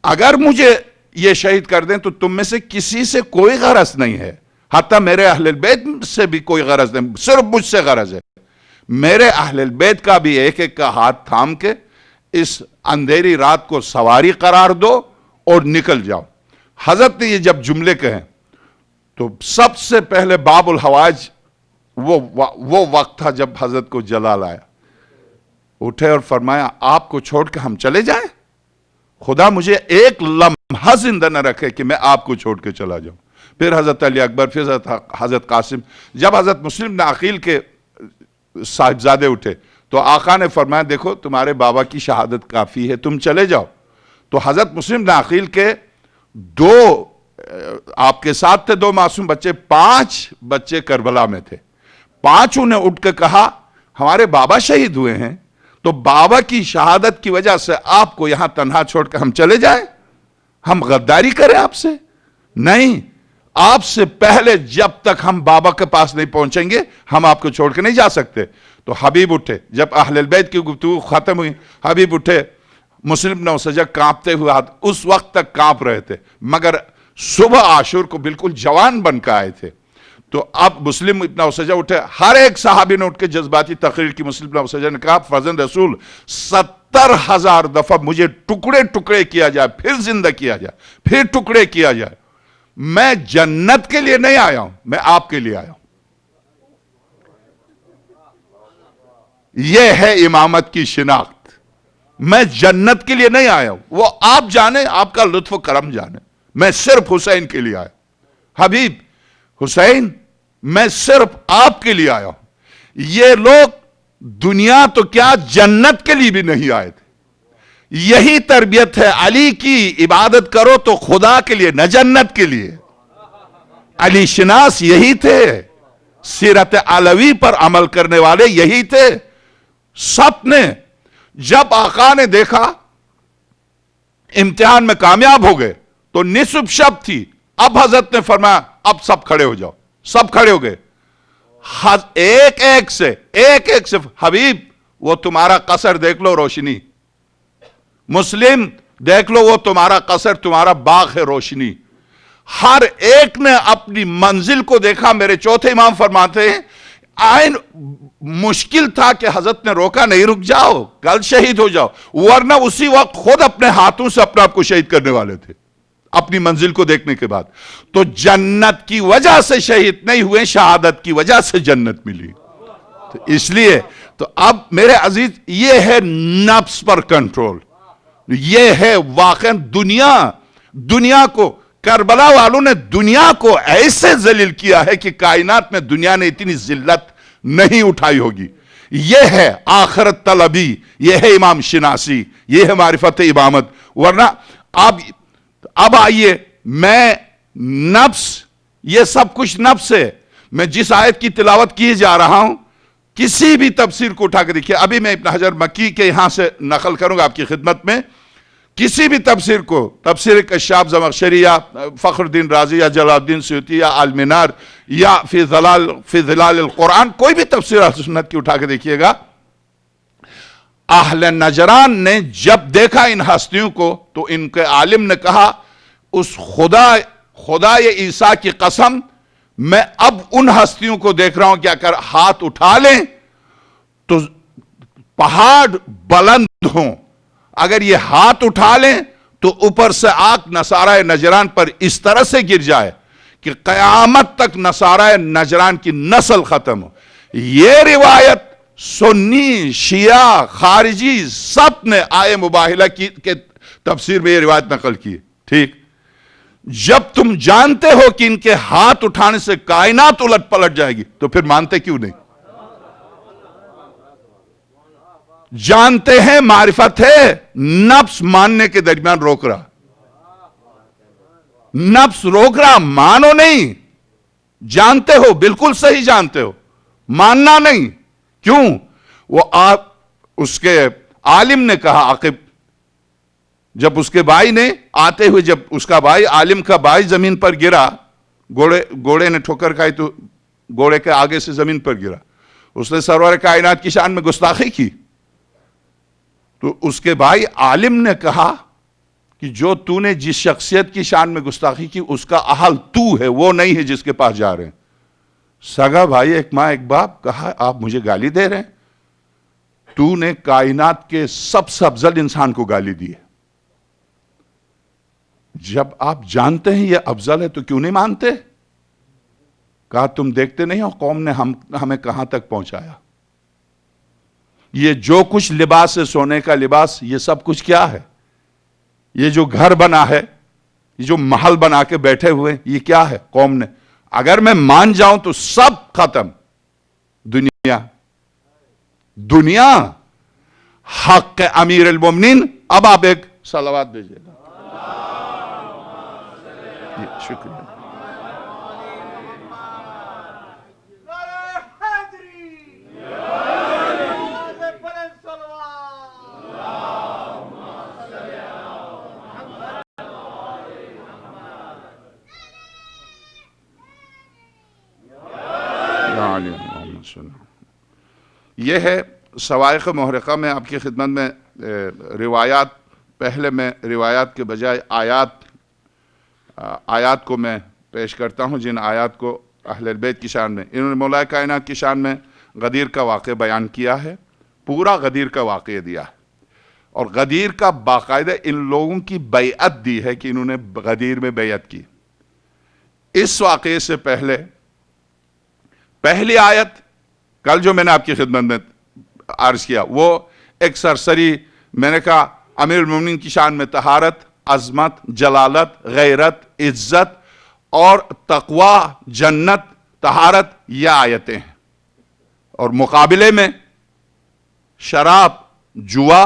Speaker 1: اگر مجھے یہ شہید کر دیں تو تم میں سے کسی سے کوئی غرض نہیں ہے, حتیٰ میرے اہل بیت سے بھی کوئی غرض نہیں, صرف مجھ سے غرض ہے. میرے اہل بیت کا بھی ایک ایک کا ہاتھ تھام کے اس اندھیری رات کو سواری قرار دو اور نکل جاؤ. حضرت نے یہ جب جملے کہیں تو سب سے پہلے باب الحوائج وہ وقت تھا جب حضرت کو جلال آیا. اٹھے اور فرمایا آپ کو چھوڑ کے ہم چلے جائیں؟ خدا مجھے ایک لمحہ زندہ نہ رکھے کہ میں آپ کو چھوڑ کے چلا جاؤں. پھر حضرت علی اکبر, پھر حضرت قاسم. جب حضرت مسلم بن عقیل کے صاحبزادے اٹھے تو آقا نے فرمایا دیکھو تمہارے بابا کی شہادت کافی ہے, تم چلے جاؤ. تو حضرت مسلم بن عقیل کے دو آپ کے ساتھ تھے, 2 معصوم بچے, 5 بچے کربلا میں تھے. 5 نے اٹھ کے کہا ہمارے بابا شہید ہوئے ہیں تو بابا کی شہادت کی وجہ سے آپ کو یہاں تنہا چھوڑ کے ہم چلے جائیں, ہم غداری کریں آپ سے؟ نہیں, آپ سے پہلے جب تک ہم بابا کے پاس نہیں پہنچیں گے ہم آپ کو چھوڑ کے نہیں جا سکتے. تو حبیب اٹھے, جب اہل البیت کی گفتگو ختم ہوئی حبیب اٹھے, مسلم بن اسجع کانپتے ہوئے ہاتھ, اس وقت تک کانپ رہے تھے مگر صبح عاشور کو بالکل جوان بن کے آئے تھے. تو اب مسلم ابن اسجع اٹھے, ہر ایک صحابی نے اٹھ کے جذباتی تقریر کی. مسلم ابن اسجع نے کہا فرزند رسول 70,000 دفعہ مجھے ٹکڑے ٹکڑے کیا جائے, پھر زندہ کیا جائے, پھر ٹکڑے کیا جائے, میں جنت کے لیے نہیں آیا ہوں, میں آپ کے لیے آیا ہوں. یہ ہے امامت کی شناخت. میں جنت کے لیے نہیں آیا ہوں, وہ آپ جانے, آپ کا لطف و کرم جانے, میں صرف حسین کے لیے آیا. حبیب حسین میں صرف آپ کے لیے آیا ہوں. یہ لوگ دنیا تو کیا جنت کے لیے بھی نہیں آئے تھے. یہی تربیت ہے, علی کی عبادت کرو تو خدا کے لیے نہ جنت کے لیے. علی شناس یہی تھے, سیرت علوی پر عمل کرنے والے یہی تھے. سب نے جب آقا نے دیکھا امتحان میں کامیاب ہو گئے تو نصف شب تھی, اب حضرت نے فرمایا اب سب کھڑے ہو جاؤ. سب کھڑے ہو گئے, ایک ایک سے حبیب وہ تمہارا قصر دیکھ لو روشنی, مسلم دیکھ لو وہ تمہارا قصر, تمہارا باغ ہے روشنی. ہر ایک نے اپنی منزل کو دیکھا. میرے چوتھے امام فرماتے ہیں آئین مشکل تھا کہ حضرت نے روکا نہیں, رک جاؤ کل شہید ہو جاؤ, ورنہ اسی وقت خود اپنے ہاتھوں سے اپنے آپ کو شہید کرنے والے تھے اپنی منزل کو دیکھنے کے بعد. تو جنت کی وجہ سے شہید نہیں ہوئے, شہادت کی وجہ سے جنت ملی. تو اس لیے تو اب میرے عزیز یہ ہے نفس پر کنٹرول, یہ ہے واقعا دنیا کو کربلا والوں نے دنیا کو ایسے ذلیل کیا ہے کہ کائنات میں دنیا نے اتنی ذلت نہیں اٹھائی ہوگی. یہ ہے آخرت طلبی, یہ ہے امام شناسی, یہ ہے معرفت امامت. ورنہ اب آئیے, میں نفس, یہ سب کچھ نفس ہے. میں جس آیت کی تلاوت کیے جا رہا ہوں کسی بھی تفسیر کو اٹھا کے دیکھیے, ابھی میں ابن حجر مکی کے یہاں سے نقل کروں گا آپ کی خدمت میں, کسی بھی تفسیر کو, تفسیر کشاف زمخشری یا فخر الدین رازی یا جلال الدین سیوطی یا المنار یا فی ظلال القرآن, کوئی بھی تفسیر اہل سنت کی اٹھا کے دیکھیے گا, اہل نجران نے جب دیکھا ان ہستیوں کو تو ان کے عالم نے کہا اس خدا عیسیٰ کی قسم میں اب ان ہستیوں کو دیکھ رہا ہوں کہ اگر ہاتھ اٹھا لیں تو پہاڑ بلند ہوں, اگر یہ ہاتھ اٹھا لیں تو اوپر سے آگ نصارہ نجران پر اس طرح سے گر جائے کہ قیامت تک نصارہ نجران کی نسل ختم ہو. یہ روایت سنی, شیعہ, خارجی سب نے آئے مباہلہ کی کے تفسیر میں یہ روایت نقل کی. ٹھیک, جب تم جانتے ہو کہ ان کے ہاتھ اٹھانے سے کائنات الٹ پلٹ جائے گی تو پھر مانتے کیوں نہیں؟ جانتے ہیں معرفت ہے, نفس ماننے کے درمیان روک رہا, نفس روک رہا, مانو نہیں. جانتے ہو, بالکل صحیح جانتے ہو, ماننا نہیں. کیوں؟ وہ آپ اس کے عالم نے کہا, عاقب جب اس کے بھائی نے آتے ہوئے, جب اس کا بھائی عالم کا بھائی زمین پر گرا, گھوڑے نے ٹھوکر کھائی تو گھوڑے کے آگے سے زمین پر گرا، اس نے سرور کائنات کی شان میں گستاخی کی، تو اس کے بھائی عالم نے کہا کہ جو تو نے جس شخصیت کی شان میں گستاخی کی اس کا اہل تو ہے، وہ نہیں ہے جس کے پاس جا رہے ہیں۔ سگا بھائی، ایک ماں ایک باپ، کہا آپ مجھے گالی دے رہے ہیں؟ تو نے کائنات کے سب سے افضل انسان کو گالی دی ہے، جب آپ جانتے ہیں یہ افضل ہے تو کیوں نہیں مانتے؟ کہا تم دیکھتے نہیں ہو قوم نے ہمیں کہاں تک پہنچایا، یہ جو کچھ لباس ہے، سونے کا لباس، یہ سب کچھ کیا ہے؟ یہ جو گھر بنا ہے، یہ جو محل بنا کے بیٹھے ہوئے، یہ کیا ہے؟ قوم نے۔ اگر میں مان جاؤں تو سب ختم، دنیا حق امیر المومنین۔ اب آپ ایک صلوات بھیجیے گا۔ شکریہ۔ یہ ہے صواعق محرقہ میں آپ کی خدمت میں روایات، پہلے میں روایات کے بجائے آیات کو میں پیش کرتا ہوں، جن آیات کو اہل بیت کی شان میں، انہوں نے مولا کائنات کی شان میں غدیر کا واقعہ بیان کیا ہے، پورا غدیر کا واقعہ دیا ہے، اور غدیر کا باقاعدہ ان لوگوں کی بیعت دی ہے کہ انہوں نے غدیر میں بیعت کی۔ اس واقعے سے پہلی آیت کل جو میں نے آپ کی خدمت میں عرض کیا، وہ ایک سرسری، میں نے کہا امیر المومنین کی شان میں طہارت، عظمت، جلالت، غیرت، عزت اور تقوی، جنت، طہارت، یہ آیتیں ہیں، اور مقابلے میں شراب، جوا،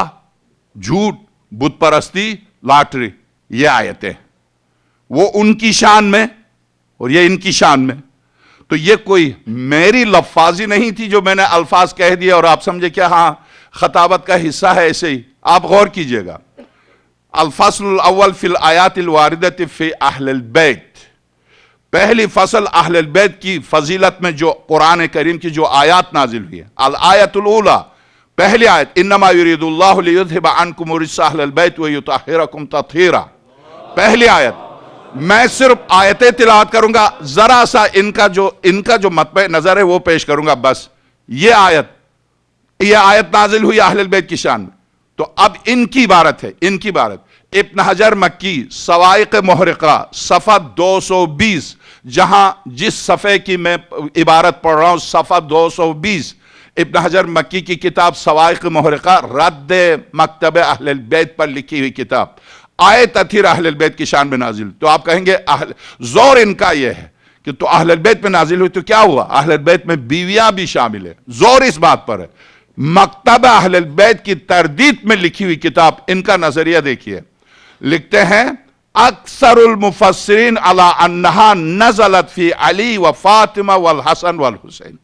Speaker 1: جھوٹ، بت پرستی، لاٹری، یہ آیتیں ہیں، وہ ان کی شان میں اور یہ ان کی شان میں۔ تو یہ کوئی میری لفاظی نہیں تھی جو میں نے الفاظ کہہ دیے اور آپ سمجھے کہ ہاں خطابت کا حصہ ہے، ایسے ہی آپ غور کیجئے گا۔ الفصل الاول فی الآیات الواردۃ فی اہل البیت، پہلی فصل اہل البیت کی فضیلت میں جو قرآن کریم کی جو آیات نازل ہوئی ہے۔ الآیت الاولی، پہلی آیت، انما یرید اللہ لیذھب عنکم الرجس اہل البیت ویطہرکم تطہیرا، پہلی آیت۔ میں صرف آیتیں تلاوت کروں گا، ذرا سا ان کا جو مطبع نظر ہے وہ پیش کروں گا بس۔ یہ آیت نازل ہوئی اہل البیت کی شان میں، تو اب ان کی عبارت ہے، ان کی عبارت ابن حجر مکی صواعق محرقہ صفحہ 220، جہاں جس صفحے کی میں عبارت پڑھ رہا ہوں صفحہ 220، ابن حجر مکی کی کتاب صواعق محرقہ، رد مکتب اہل البیت پر لکھی ہوئی کتاب، آئے تطہیر اہل البیت کی شان میں نازل۔ تو آپ کہیں گے زور ان کا یہ ہے کہ تو اہل البیت میں نازل ہوئی تو کیا ہوا؟ اہل البیت میں بیویاں بھی شامل ہیں، زور اس بات پر ہے۔ مکتب اہل البیت کی تردید میں لکھی ہوئی کتاب، ان کا نظریہ دیکھیے، لکھتے ہیں اکثر المفسرین علی انہا نزلت فی علی و فاطمہ والحسن والحسین۔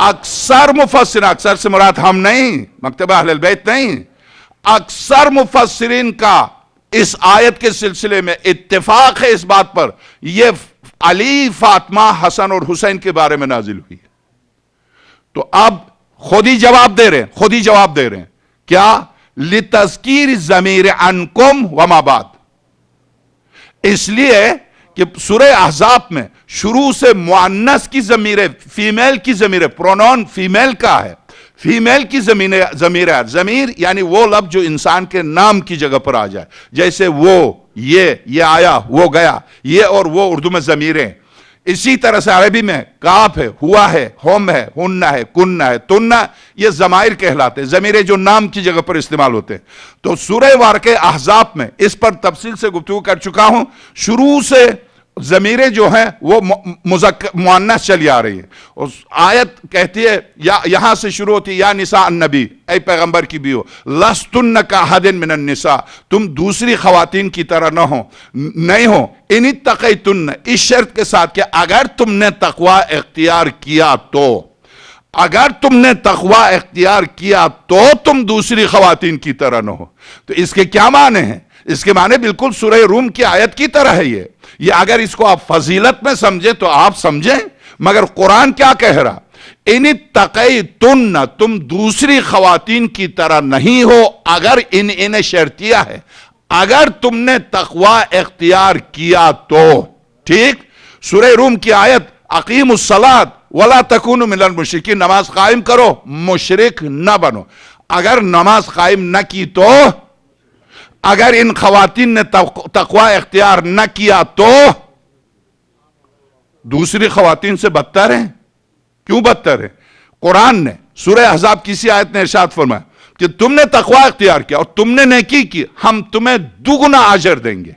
Speaker 1: اکثر مفسرین، اکثر سے مراد ہم نہیں، مکتب اہل البیت نہیں، اکثر مفسرین کا اس آیت کے سلسلے میں اتفاق ہے اس بات پر، یہ علی، فاطمہ، حسن اور حسین کے بارے میں نازل ہوئی ہے۔ تو اب خود ہی جواب دے رہے ہیں کیا؟ لِتَذْكِيرِ الضَّمِيرِ عَنْكُمْ وَمَا بَعْدَ، اس لیے کہ سورہ احزاب میں شروع سے مؤنث کی ضمیر، فیمیل کی ضمیر، پرونون فیمیل کا ہے، فیمیل کی ضمیر ہے، ضمیر یعنی وہ لفظ جو انسان کے نام کی جگہ پر آ جائے، جیسے وہ، یہ آیا، وہ گیا، یہ اور وہ اردو میں ضمیریں۔ اسی طرح سے عربی میں کاف ہے، ہوا ہے، ہم ہے، ہن ہے، کن ہے، تن، یہ ضمائر کہلاتے ہیں، ضمیریں جو نام کی جگہ پر استعمال ہوتے ہیں۔ تو سورہ واقعہ احزاب میں اس پر تفصیل سے گفتگو کر چکا ہوں، شروع سے ضمیریں جو ہیں وہ مؤنث چلی آ رہی ہیں، اور آیت کہتی ہے، یہاں سے شروع ہوتی ہے، یا نساء النبی، اے پیغمبر کی بیوی، لستن کاحد من النساء، تم دوسری خواتین کی طرح نہیں ہو، ان اتقیتن، اس شرط کے ساتھ کہ اگر تم نے تقوی اختیار کیا تو، اگر تم نے تقوی اختیار کیا تو تم دوسری خواتین کی طرح نہ ہو۔ تو اس کے کیا معنی ہیں؟ اس کے معنی بالکل سورہ روم کی آیت کی طرح ہے یہ اگر اس کو آپ فضیلت میں سمجھیں تو آپ سمجھیں، مگر قرآن کیا کہہ رہا؟ ان اتقیتن، تم دوسری خواتین کی طرح نہیں ہو اگر ان شرطیہ ہے، اگر تم نے تقوی اختیار کیا تو ٹھیک۔ سورہ روم کی آیت اقیم الصلاۃ ولا تکونوا من المشرکین، نماز قائم کرو مشرک نہ بنو۔ اگر نماز قائم نہ کی تو، اگر ان خواتین نے تقوی اختیار نہ کیا تو دوسری خواتین سے بدتر ہیں۔ کیوں بدتر ہے؟ قرآن نے سورہ احزاب کسی آیت نے ارشاد فرمایا کہ تم نے تقوی اختیار کیا اور تم نے نیکی کی، ہم تمہیں دگنا اجر دیں گے۔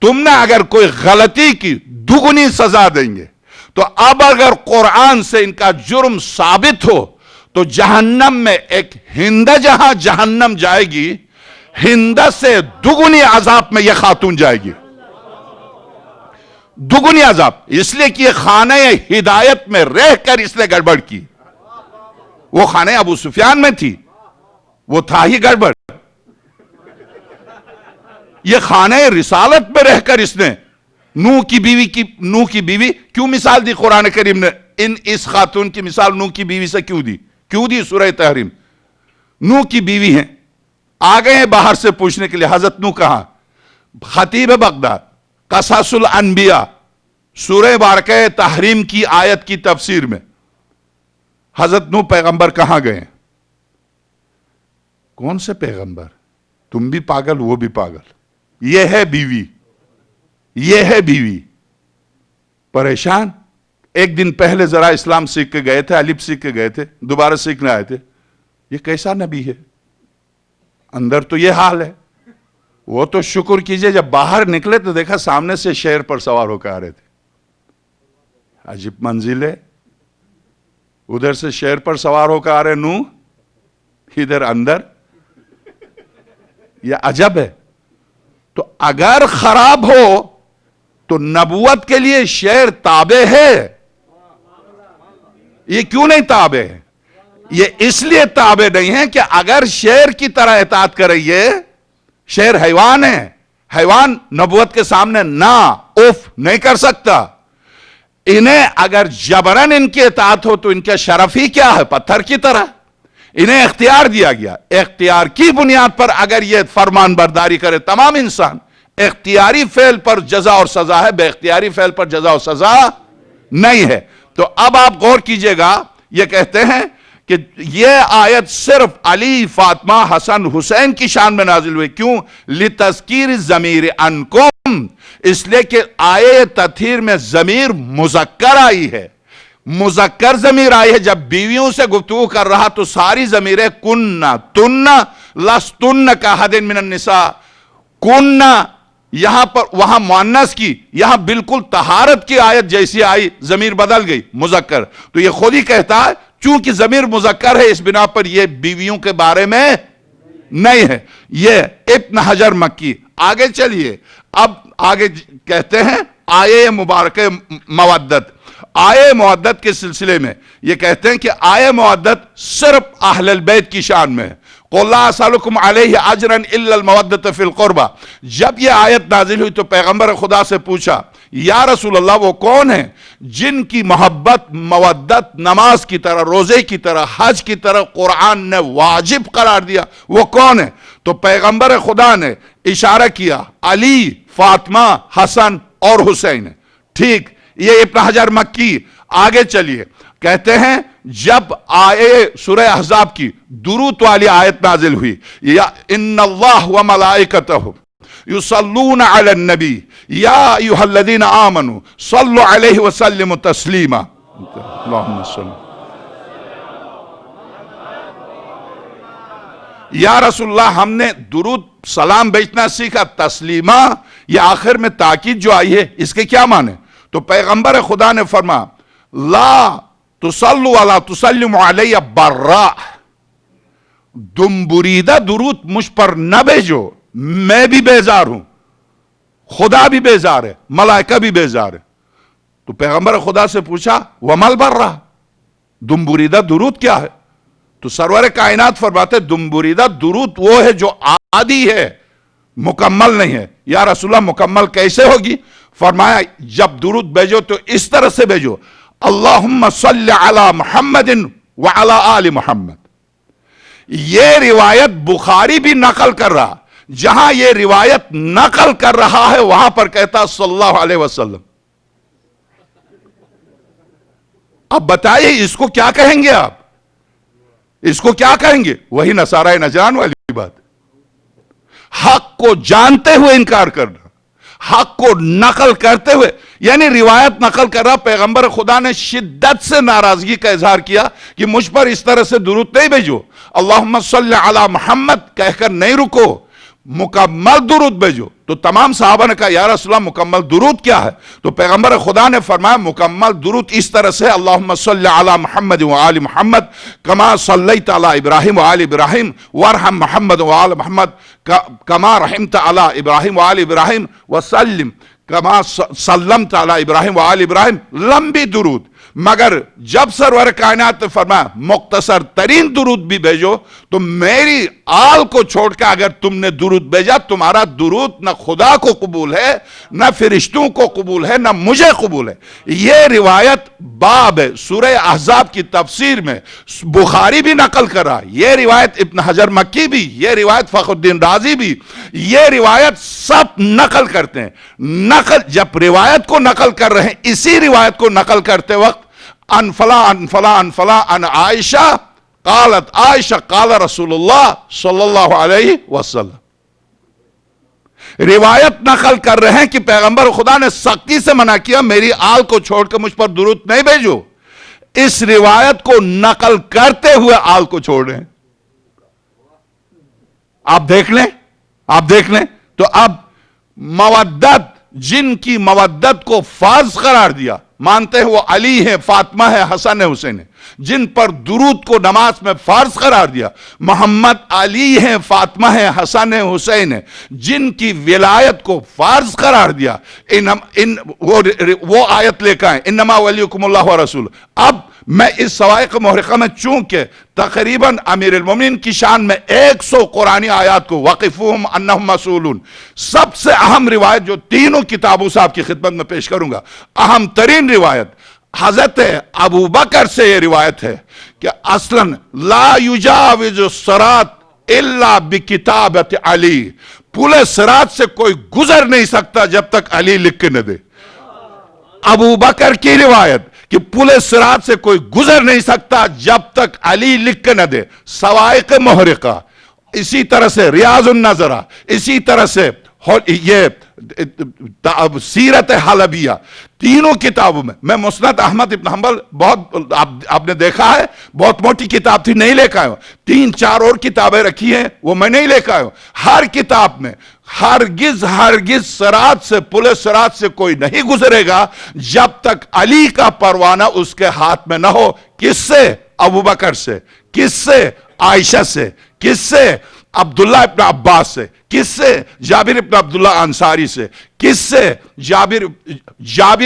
Speaker 1: تم نے اگر کوئی غلطی کی، دگنی سزا دیں گے۔ تو اب اگر قرآن سے ان کا جرم ثابت ہو تو جہنم میں ایک ہندہ جہاں جہنم جائے گی، ہندہ سے دگنی عذاب میں یہ خاتون جائے گی، دگنی عذاب، اس لیے کہ یہ خانہ ہدایت میں رہ کر اس نے گڑبڑ کی۔ وہ خانہ ابو سفیان میں تھی، وہ تھا ہی گڑبڑ۔ یہ خانہ رسالت میں رہ کر اس نے نوح کی بیوی کیوں مثال دی قرآن کریم نے؟ اس خاتون کی مثال نوح کی بیوی سے کیوں دی سورہ تحریم؟ نوح کی بیوی ہیں، آ گئے ہیں باہر سے پوچھنے کے لیے حضرت نوح کہاں؟ خطیب بغداد قصص الانبیاء سورہ بارکہ تحریم کی آیت کی تفسیر میں حضرت نوح پیغمبر کہاں گئے ہیں؟ کون سے پیغمبر؟ تم بھی پاگل وہ بھی پاگل۔ یہ ہے بیوی پریشان۔ ایک دن پہلے ذرا اسلام سیکھ کے گئے تھے، الف سیکھ کے گئے تھے، دوبارہ سیکھنے آئے تھے۔ یہ کیسا نبی ہے؟ اندر تو یہ حال ہے۔ وہ تو شکر کیجئے جب باہر نکلے تو دیکھا سامنے سے شیر پر سوار ہو کے آ رہے تھے۔ عجیب منزل ہے، ادھر سے شیر پر سوار ہو کے آ رہے نوح، ادھر اندر، یہ عجب ہے۔ تو اگر خراب ہو تو نبوت کے لیے شیر تابع ہے؟ یہ کیوں نہیں تابع ہے؟ یہ اس لیے تابع نہیں ہے کہ اگر شیر کی طرح اطاعت کرے، یہ شیر حیوان ہے، حیوان نبوت کے سامنے نا اف نہیں کر سکتا۔ انہیں اگر جبرن ان کی اطاعت ہو تو ان کا شرف ہی کیا ہے؟ پتھر کی طرح۔ انہیں اختیار دیا گیا، اختیار کی بنیاد پر اگر یہ فرمان برداری کرے تمام انسان، اختیاری فعل پر جزا اور سزا ہے، بے اختیاری فعل پر جزا اور سزا نہیں ہے۔ تو اب آپ غور کیجئے گا، یہ کہتے ہیں کہ یہ آیت صرف علی، فاطمہ، حسن، حسین کی شان میں نازل ہوئی۔ کیوں؟ لِتَذْكِيرِ الضَّمِيرِ عَنْكُمْ، اس لیے کہ آیے تطہیر میں ضمیر مذکر آئی ہے، مذکر ضمیر آئی ہے۔ جب بیویوں سے گفتگو کر رہا تو ساری ضمیریں کننا، تننا، لستن کا حد من النساء، کننا یہاں پر، وہاں مؤنث کی، یہاں بالکل طہارت کی آیت جیسی آئی، ضمیر بدل گئی مذکر۔ تو یہ خود ہی کہتا ہے چونکہ ضمیر مذکر ہے اس بنا پر یہ بیویوں کے بارے میں نہیں ہے۔ یہ ابن حجر مکی۔ آگے چلیے، اب آگے کہتے ہیں آیے مبارکہ مودت۔ آیے مودت کے سلسلے میں یہ کہتے ہیں کہ آیے مودت صرف اہل البیت کی شان میں ہے۔ قُلْ لَا أَسْأَلُكُمْ عَلَيْهِ أَجْرًا إِلَّا الْمَوَدَّةَ فِي الْقُرْبَى۔ جب یہ آیت نازل ہوئی تو پیغمبر خدا سے پوچھا، یا رسول اللہ وہ کون ہیں جن کی محبت، مودت نماز کی طرح، روزے کی طرح، حج کی طرح قرآن نے واجب قرار دیا، وہ کون ہیں؟ تو پیغمبر خدا نے اشارہ کیا، علی، فاطمہ، حسن اور حسین۔ ٹھیک، یہ ابن حجر مکی۔ آگے چلیے، کہتے ہیں جب آئے سورہ احزاب کی درود والی آیت نازل ہوئی، یا ان اللہ و ملائکتہ یصلون علی النبی یا ایھا الذین آمنوا صلوا علیہ وسلموا تسلیما۔ اللہم صل۔ یا رسول اللہ ہم نے درود سلام بیچنا سیکھا، تسلیما یہ آخر میں تاکید جو آئی ہے اس کے کیا معنی؟ تو پیغمبر خدا نے فرمایا لا تصلوا ولا تسلموا علی برا، تم بریدہ درود مجھ پر نہ بھیجو، میں بھی بیزار ہوں، خدا بھی بیزار ہے، ملائکہ بھی بیزار ہے۔ تو پیغمبر خدا سے پوچھا ومل برا، دم بریدہ درود کیا ہے؟ تو سرور کائنات فرماتے دم بریدہ درود وہ ہے جو عادی ہے، مکمل نہیں ہے۔ یا رسول اللہ مکمل کیسے ہوگی؟ فرمایا جب درود بھیجو تو اس طرح سے بھیجو، اللہم صلی علی محمد وعلی آل محمد۔ یہ روایت بخاری بھی نقل کر رہا، جہاں یہ روایت نقل کر رہا ہے وہاں پر کہتا صلی اللہ علیہ وسلم۔ اب بتائیے اس کو کیا کہیں گے آپ؟ اس کو کیا کہیں گے؟ وہی نصارہ نجران والی بات، حق کو جانتے ہوئے انکار کرنا، حق کو نقل کرتے ہوئے، یعنی روایت نقل کر رہا، پیغمبر خدا نے شدت سے ناراضگی کا اظہار کیا کہ مجھ پر اس طرح سے درود نہیں بھیجو، اللہم صلی علی محمد کہہ کر نہیں رکو، مکمل درود بھیجو۔ تو تمام صحابہ نے کہا یا رسول اللہ مکمل درود کیا ہے؟ تو پیغمبر خدا نے فرمایا مکمل درود اس طرح سے، اللہم صلی علی محمد وآل محمد کما صلیت علی ابراہیم وآل ابراہیم وارحم محمد وآل محمد کما رحمت علی ابراہیم وآل ابراہیم وسلم کما سلمت علی ابراہیم وآل ابراہیم، لمبی درود۔ مگر جب سرور کائنات نے فرمایا مختصر ترین درود بھی بھیجو، تو میری آل کو چھوڑ کے اگر تم نے درود بھیجا، تمہارا درود نہ خدا کو قبول ہے، نہ فرشتوں کو قبول ہے، نہ مجھے قبول ہے۔ یہ روایت باب ہے سورہ احزاب کی تفسیر میں، بخاری بھی نقل کر رہا، یہ روایت ابن حجر مکی بھی، یہ روایت فخر الدین رازی بھی، یہ روایت سب نقل کرتے ہیں۔ نقل جب روایت کو نقل کر رہے ہیں، اسی روایت کو نقل کرتے وقت ان فلا ان فلا ان فلا ان عائشہ قالت عائشہ قال رسول اللہ صلی اللہ علیہ وسلم، روایت نقل کر رہے ہیں کہ پیغمبر خدا نے سختی سے منع کیا میری آل کو چھوڑ کے مجھ پر درود نہیں بھیجو، اس روایت کو نقل کرتے ہوئے آل کو چھوڑ رہے ہیں۔ آپ دیکھ لیں، آپ دیکھ لیں۔ تو اب مودت، جن کی مودت کو فرض قرار دیا، مانتے ہیں وہ علی ہے، فاطمہ ہے، حسن ہے، حسین ہے، جن پر درود کو نماز میں فرض قرار دیا، محمد علی ہے، فاطمہ ہے، حسن ہے، حسین ہے، جن کی ولایت کو فرض قرار دیا، وہ آیت لے کے آئیں انما ولیکم اللہ ورسول۔ اب میں اس سوائق محرقہ میں چونکہ تقریباً امیر المومنین کی شان میں 100 قرآنی آیات کو وقفوہم انہم مسئولون، سب سے اہم روایت جو تینوں کتابوں سے آپ کی خدمت میں پیش کروں گا، اہم ترین روایت حضرت ابو بکر سے یہ روایت ہے کہ اصلاً لا یجاوز الصراط الا بکتابت علی، پل صراط سے کوئی گزر نہیں سکتا جب تک علی لکھ کے نہ دے۔ ابو بکر کی روایت کہ پل صراط سے کوئی گزر نہیں سکتا جب تک علی لکھ کے نہ دے۔ سوائق محرقہ، اسی طرح سے ریاض النظرہ، اسی طرح سے یہ سیرت حلبیہ، تینوں کتابوں میں مسند احمد ابن حنبل بہت آپ نے دیکھا ہے، بہت موٹی کتاب تھی، نہیں لے کے آئے ہوں، 3-4 اور کتابیں رکھی ہیں وہ میں نہیں لے کے آئے ہوں۔ ہر کتاب میں ہرگز صراط سے، پل صراط سے کوئی نہیں گزرے گا جب تک علی کا پروانہ اس کے ہاتھ میں نہ ہو۔ کس سے؟ ابو بکر سے۔ کس سے؟ عائشہ سے۔ کس سے؟ عبداللہ ابن عباس سے۔ کس سے؟ جابر ابن عبداللہ انصاری سے۔ کس سے؟ جابر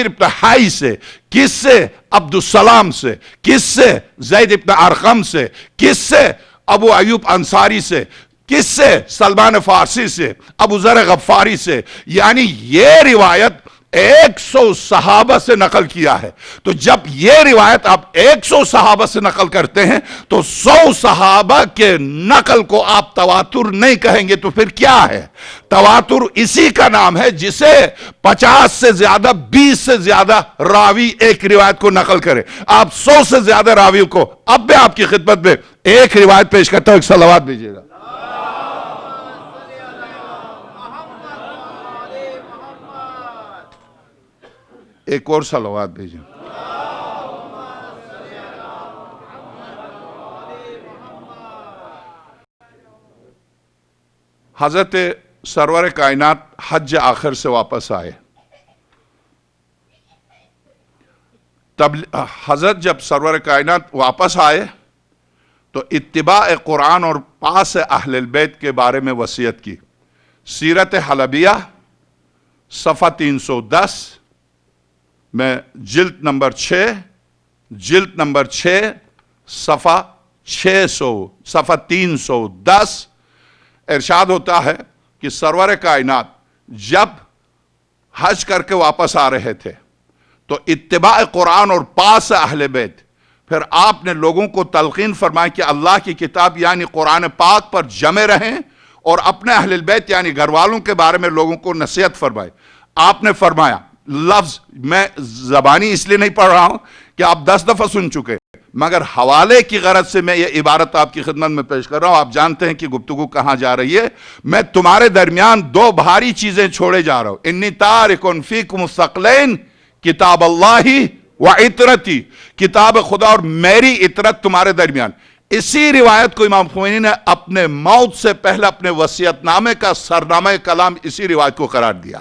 Speaker 1: ابن حائی سے۔ کس سے؟ عبدالسلام سے۔ کس سے؟ زید ابن ارقم سے۔ کس سے؟ ابو ایوب انصاری سے۔ کس سے؟ سلمان فارسی سے، ابو ذر غفاری سے۔ یعنی یہ روایت 100 صحابہ سے نقل کیا ہے۔ تو جب یہ روایت آپ 100 صحابہ سے نقل کرتے ہیں تو 100 صحابہ کے نقل کو آپ تواتر نہیں کہیں گے تو پھر کیا ہے؟ تواتر اسی کا نام ہے جسے 50 سے زیادہ، 20 سے زیادہ راوی ایک روایت کو نقل کرے۔ آپ 100 سے زیادہ راویوں کو، اب میں آپ کی خدمت میں ایک روایت پیش کرتا ہوں، ایک صلوات بھیجیے گا۔ ایک اور صلوات بھیجیں۔ حضرت سرور کائنات حج آخر سے واپس آئے، تب حضرت جب سرور کائنات واپس آئے تو اتباع قرآن اور پاس اہل البیت کے بارے میں وصیت کی۔ سیرت حلبیہ صفحہ 310 میں جلد نمبر 6 صفحہ 310 ارشاد ہوتا ہے کہ سرور کائنات جب حج کر کے واپس آ رہے تھے تو اتباع قرآن اور پاس اہل بیت، پھر آپ نے لوگوں کو تلقین فرمائی کہ اللہ کی کتاب یعنی قرآن پاک پر جمع رہیں، اور اپنے اہل البیت یعنی گھر والوں کے بارے میں لوگوں کو نصیحت فرمائی۔ آپ نے فرمایا، لفظ میں زبانی اس لیے نہیں پڑھ رہا ہوں کہ آپ 10 دفعہ سن چکے، مگر حوالے کی غرض سے میں یہ عبارت آپ کی خدمت میں پیش کر رہا ہوں۔ آپ جانتے ہیں کہ گفتگو کہاں جا رہی ہے۔ میں تمہارے درمیان 2 بھاری چیزیں چھوڑے جا رہا ہوں۔ انی تارکن فیکم الثقلین، کتاب اللہ و عطرتی، کتاب خدا اور میری عطرت تمہارے درمیان۔ اسی روایت کو امام خمینی نے اپنے موت سے پہلے اپنے وصیت نامے کا سرنامہ کلام اسی روایت کو قرار دیا۔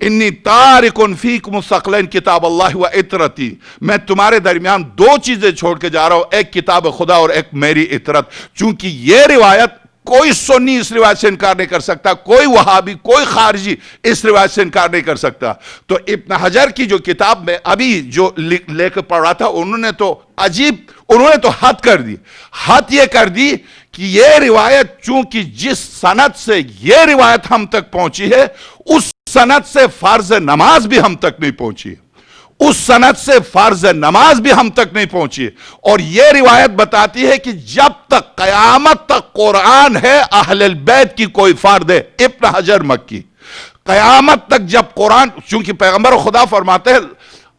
Speaker 1: انی تارکن فیکم الثقلین کتاب اللہ و عطرتی، میں تمہارے درمیان 2 چیزیں چھوڑ کے جا رہا ہوں، ایک کتاب خدا اور ایک میری عطرت۔ چونکہ یہ روایت کوئی سنی اس روایت سے انکار نہیں کر سکتا، کوئی وہابی، کوئی خارجی اس روایت سے انکار نہیں کر سکتا۔ تو ابن حجر کی جو کتاب میں ابھی جو لے کے پڑھ رہا تھا، انہوں نے تو حد کر دی۔ حد یہ کر دی کہ یہ روایت چونکہ جس سند سے یہ روایت ہم تک پہنچی ہے، اس سند سے فرض نماز بھی ہم تک نہیں پہنچی، اس سند سے فرض نماز بھی ہم تک نہیں پہنچی۔ اور یہ روایت بتاتی ہے کہ جب تک قیامت تک قرآن ہے، اہل البیت کی کوئی فرد ہے۔ ابن حجر مکی، قیامت تک جب قرآن، چونکہ پیغمبر خدا فرماتے ہیں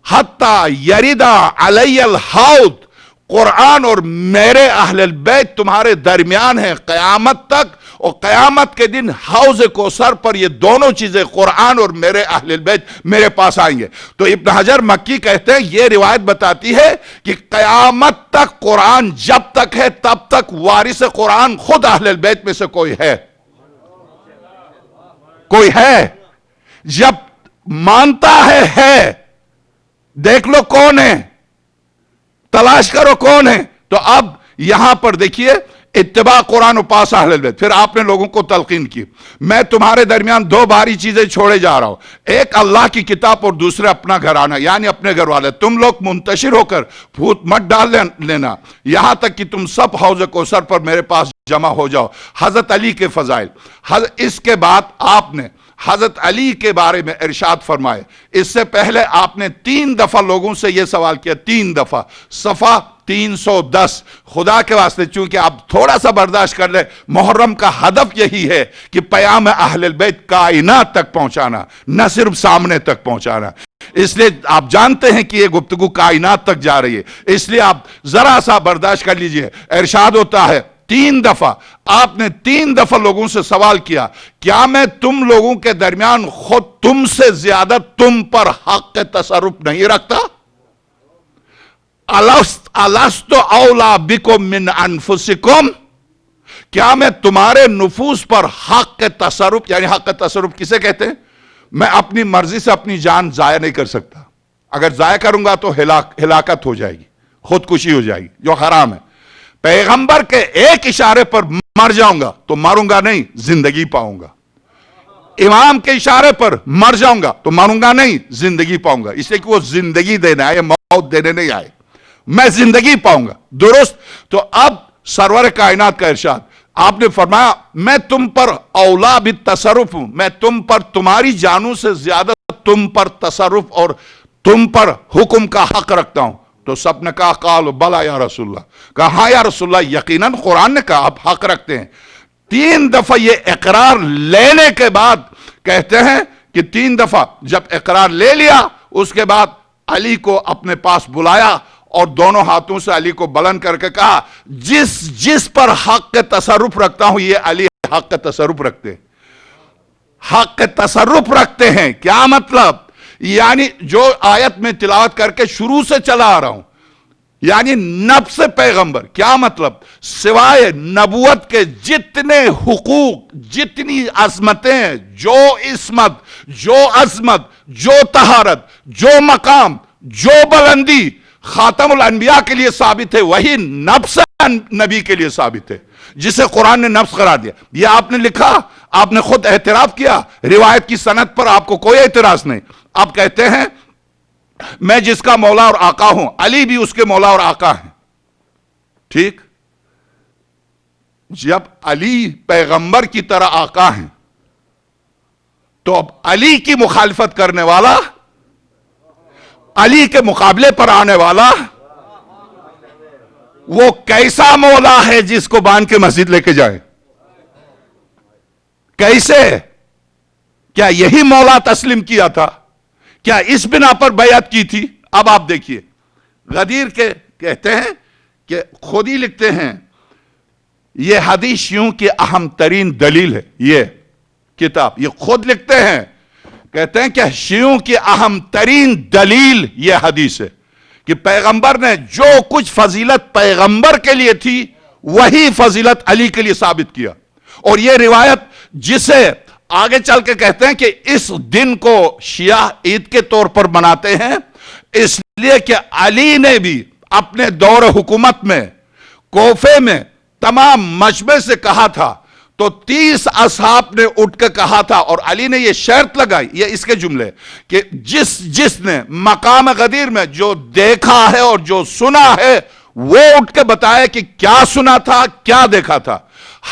Speaker 1: حتی یریدا علی الحوض، قرآن اور میرے اہل البیت تمہارے درمیان ہیں قیامت تک، اور قیامت کے دن حوض کوثر پر یہ دونوں چیزیں قرآن اور میرے اہل البیت میرے پاس آئیں گے۔ تو ابن حجر مکی کہتے ہیں یہ روایت بتاتی ہے کہ قیامت تک قرآن جب تک ہے تب تک وارث قرآن خود اہل البیت میں سے کوئی ہے، کوئی ہے۔ جب مانتا ہے، دیکھ لو کون ہے، تلاش کرو کون ہے۔ تو اب یہاں پر دیکھیے اتباع قرآن و پاس اہل البیت، پھر آپ نے لوگوں کو تلقین کی، میں تمہارے درمیان 2 بھاری چیزیں چھوڑے جا رہا ہوں، ایک اللہ کی کتاب اور دوسرے اپنا گھرانہ یعنی اپنے گھر والے۔ تم لوگ منتشر ہو کر پھوٹ مت ڈال لینا یہاں تک کہ تم سب حوض کوثر پر میرے پاس جمع ہو جاؤ۔ حضرت علی کے فضائل۔ اس کے بعد آپ نے حضرت علی کے بارے میں ارشاد فرمائے۔ اس سے پہلے آپ نے 3 دفعہ لوگوں سے یہ سوال کیا، 3 دفعہ، صفحہ 310۔ خدا کے واسطے چونکہ آپ تھوڑا سا برداشت کر لیں، محرم کا ہدف یہی ہے کہ پیام اہل البیت کائنات تک پہنچانا، نہ صرف سامنے تک پہنچانا۔ اس لیے آپ جانتے ہیں کہ یہ گفتگو کائنات تک جا رہی ہے، اس لیے آپ ذرا سا برداشت کر لیجئے۔ ارشاد ہوتا ہے 3 دفعہ، آپ نے 3 دفعہ لوگوں سے سوال کیا، کیا میں تم لوگوں کے درمیان خود تم سے زیادہ تم پر حق تصرف نہیں رکھتا؟ الست اولا بکم من انفسکم، کیا میں تمہارے نفوس پر حق تصرف، یعنی حق تصرف کسے کہتے ہیں؟ میں اپنی مرضی سے اپنی جان ضائع نہیں کر سکتا، اگر ضائع کروں گا تو ہلاکت ہو جائے گی، خودکشی ہو جائے گی، جو حرام ہے۔ پیغمبر کے ایک اشارے پر مر جاؤں گا تو مروں گا نہیں، زندگی پاؤں گا۔ امام کے اشارے پر مر جاؤں گا تو مروں گا نہیں، زندگی پاؤں گا، اس لیے کہ وہ زندگی دینے آئے، موت دینے نہیں آئے، میں زندگی پاؤں گا، درست۔ تو اب سرور کائنات کا ارشاد، آپ نے فرمایا میں تم پر اولا بالتصرف ہوں، میں تم پر تمہاری جانوں سے زیادہ تم پر تصرف اور تم پر حکم کا حق رکھتا ہوں۔ تو سب نے کہا قالوا بلا یا رسول اللہ، کہا ہاں یا رسول اللہ، یقیناً قرآن نے کہا آپ حق رکھتے ہیں۔ 3 دفعہ یہ اقرار لینے کے بعد کہتے ہیں کہ 3 دفعہ جب اقرار لے لیا، اس کے بعد علی کو اپنے پاس بلایا اور دونوں ہاتھوں سے علی کو بلند کر کے کہا جس پر حق کے تصرف رکھتا ہوں یہ علی حق کے تصرف رکھتے ہیں، حق کے تصرف رکھتے ہیں۔ کیا مطلب؟ یعنی جو آیت میں تلاوت کر کے شروع سے چلا آ رہا ہوں، یعنی نفس پیغمبر، کیا مطلب؟ سوائے نبوت کے جتنے حقوق، جتنی عظمتیں، جو عصمت، جو عظمت، جو طہارت، جو مقام، جو بلندی خاتم الانبیاء کے لیے ثابت ہے، وہی نفس نبی کے لیے ثابت ہے، جسے قرآن نے نفس قرار دیا۔ یہ آپ نے لکھا، آپ نے خود اعتراف کیا، روایت کی سند پر آپ کو کوئی اعتراض نہیں۔ آپ کہتے ہیں میں جس کا مولا اور آقا ہوں، علی بھی اس کے مولا اور آقا ہیں، ٹھیک؟ جب علی پیغمبر کی طرح آقا ہیں تو اب علی کی مخالفت کرنے والا، علی کے مقابلے پر آنے والا، وہ کیسا مولا ہے جس کو باندھ کے مسجد لے کے جائے؟ کیسے؟ کیا یہی مولا تسلیم کیا تھا؟ کیا اس بنا پر بیعت کی تھی؟ اب آپ دیکھیے، غدیر کے کہتے ہیں کہ خود ہی لکھتے ہیں، یہ حدیث شیعوں کی اہم ترین دلیل ہے، یہ کتاب یہ خود لکھتے ہیں، کہتے ہیں کہ شیعوں کی اہم ترین دلیل یہ حدیث ہے کہ پیغمبر نے جو کچھ فضیلت پیغمبر کے لیے تھی وہی فضیلت علی کے لیے ثابت کیا. اور یہ روایت جسے آگے چل کے کہتے ہیں کہ اس دن کو شیعہ عید کے طور پر مناتے ہیں اس لیے کہ علی نے بھی اپنے دور حکومت میں کوفے میں تمام مجمع سے کہا تھا، تو 30 اصحاب نے اٹھ کے کہا تھا، اور علی نے یہ شرط لگائی، یہ اس کے جملے کہ جس نے مقام غدیر میں جو دیکھا ہے اور جو سنا ہے وہ اٹھ کے بتائے کہ کیا سنا تھا کیا دیکھا تھا.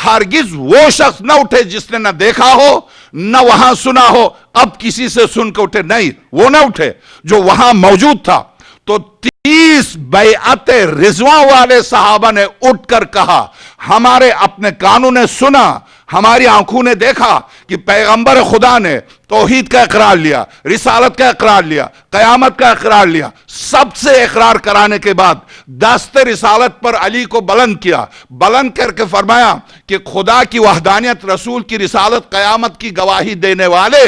Speaker 1: ہرگز وہ شخص نہ اٹھے جس نے نہ دیکھا ہو نہ وہاں سنا ہو اب کسی سے سن کے اٹھے، نہیں وہ نہ اٹھے جو وہاں موجود تھا. تو 30 بیعت رضوان والے صحابہ نے اٹھ کر کہا، ہمارے اپنے کانوں نے سنا، ہماری آنکھوں نے دیکھا کہ پیغمبر خدا نے توحید کا اقرار لیا، رسالت کا اقرار لیا، قیامت کا اقرار لیا. سب سے اقرار کرانے کے بعد دست رسالت پر علی کو بلند کیا، بلند کر کے فرمایا کہ خدا کی وحدانیت، رسول کی رسالت، قیامت کی گواہی دینے والے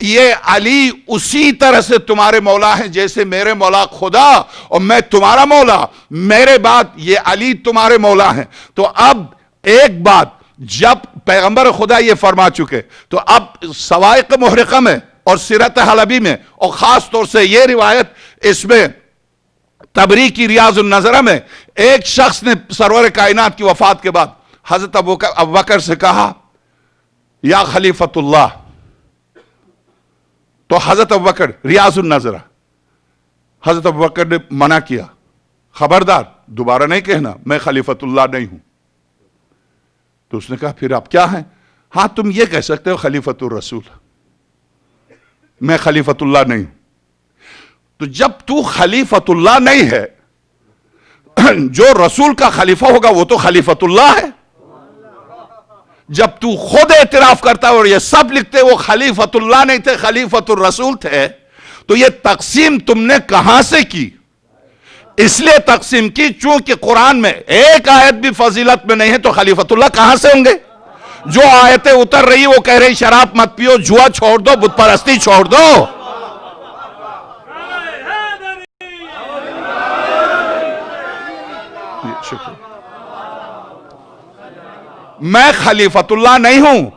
Speaker 1: یہ علی اسی طرح سے تمہارے مولا ہیں جیسے میرے مولا خدا اور میں تمہارا مولا، میرے بعد یہ علی تمہارے مولا ہیں. تو اب ایک بات، جب پیغمبر خدا یہ فرما چکے تو اب سوائق محرقہ میں اور سیرت حلبی میں، اور خاص طور سے یہ روایت اس میں تبری کی ریاض النظرہ میں، ایک شخص نے سرور کائنات کی وفات کے بعد حضرت ابوبکر سے کہا یا خلیفۃ اللہ، تو حضرت ابوبکر ریاض النظرہ، حضرت ابوبکر نے منع کیا، خبردار دوبارہ نہیں کہنا میں خلیفۃ اللہ نہیں ہوں. تو اس نے کہا پھر آپ کیا ہیں؟ ہاں تم یہ کہہ سکتے ہو خلیفۃ الرسول، میں خلیفۃ اللہ نہیں ہوں. تو جب تو خلیفۃ اللہ نہیں ہے، جو رسول کا خلیفہ ہوگا وہ تو خلیفۃ اللہ ہے. جب تو خود اعتراف کرتا ہے اور یہ سب لکھتے وہ خلیفۃ اللہ نہیں تھے خلیفۃ الرسول تھے، تو یہ تقسیم تم نے کہاں سے کی؟ اس لیے تقسیم کی چونکہ قرآن میں ایک آیت بھی فضیلت میں نہیں ہے، تو خلیفۃ اللہ کہاں سے ہوں گے؟ جو آیتیں اتر رہی وہ کہہ رہی شراب مت پیو، جوا چھوڑ دو، بت پرستی چھوڑ دو. میں خلیفۃ اللہ نہیں ہوں،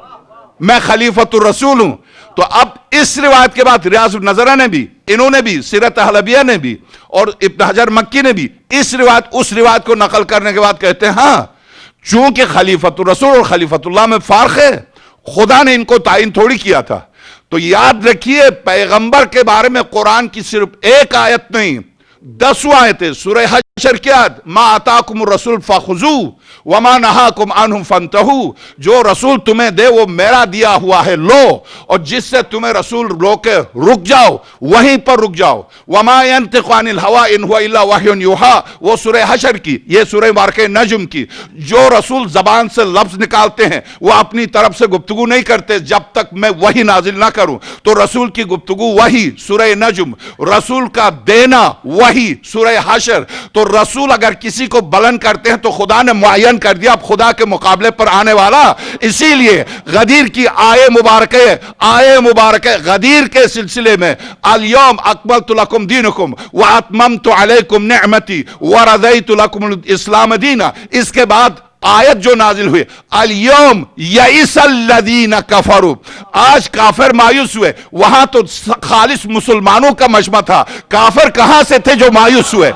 Speaker 1: میں خلیفۃ الرسول ہوں. تو اب اس روایت کے بعد ریاض النظرہ نے بھی، انہوں نے بھی، سیرت حلبیہ نے بھی اور ابن حجر مکی نے بھی اس روایت کو نقل کرنے کے بعد کہتے ہیں ہاں چونکہ خلیفۃ الرسول اور خلیفۃ اللہ میں فرق ہے، خدا نے ان کو تعین تھوڑی کیا تھا. تو یاد رکھیے پیغمبر کے بارے میں قرآن کی صرف ایک آیت نہیں 10 آیتیں سورہ حشر کی آیت ما آتاکم الرسول فخذوہ وما نہاکم عنہ فانتہوا، جو رسول تمہیں دے وہ میرا دیا ہوا ہے لو، اور جس سے تمہیں رسول روکے رک جاؤ وہیں پر رک جاؤ. وما ینطق عن الہوی ان ہوا الا وحی یوحی، وہ سورہ حشر کی، یہ سورہ مبارکہ نجم کی. جو رسول زبان سے لفظ نکالتے ہیں وہ اپنی طرف سے گفتگو نہیں کرتے جب تک میں وحی نازل نہ کروں. تو رسول کی گفتگو وحی سورہ نجم، رسول کا دینا وحی سورہ حشر. تو رسول اگر کسی کو بلند کرتے ہیں تو خدا نے معین کر دیا اب خدا کے مقابلے پر آنے والا. اسی لیے غدیر کی آیے مبارکہ غدیر کے سلسلے میں الیوم اکملت لکم دینکم واتممت علیکم نعمتی ورضیت لکم الاسلام دینا. اس کے بعد آیت جو نازل ہوئی الیوم یئس الذین کفروا، آج کافر مایوس ہوئے. وہاں تو خالص مسلمانوں کا مجمع تھا، کافر کہاں سے تھے جو مایوس ہوئے؟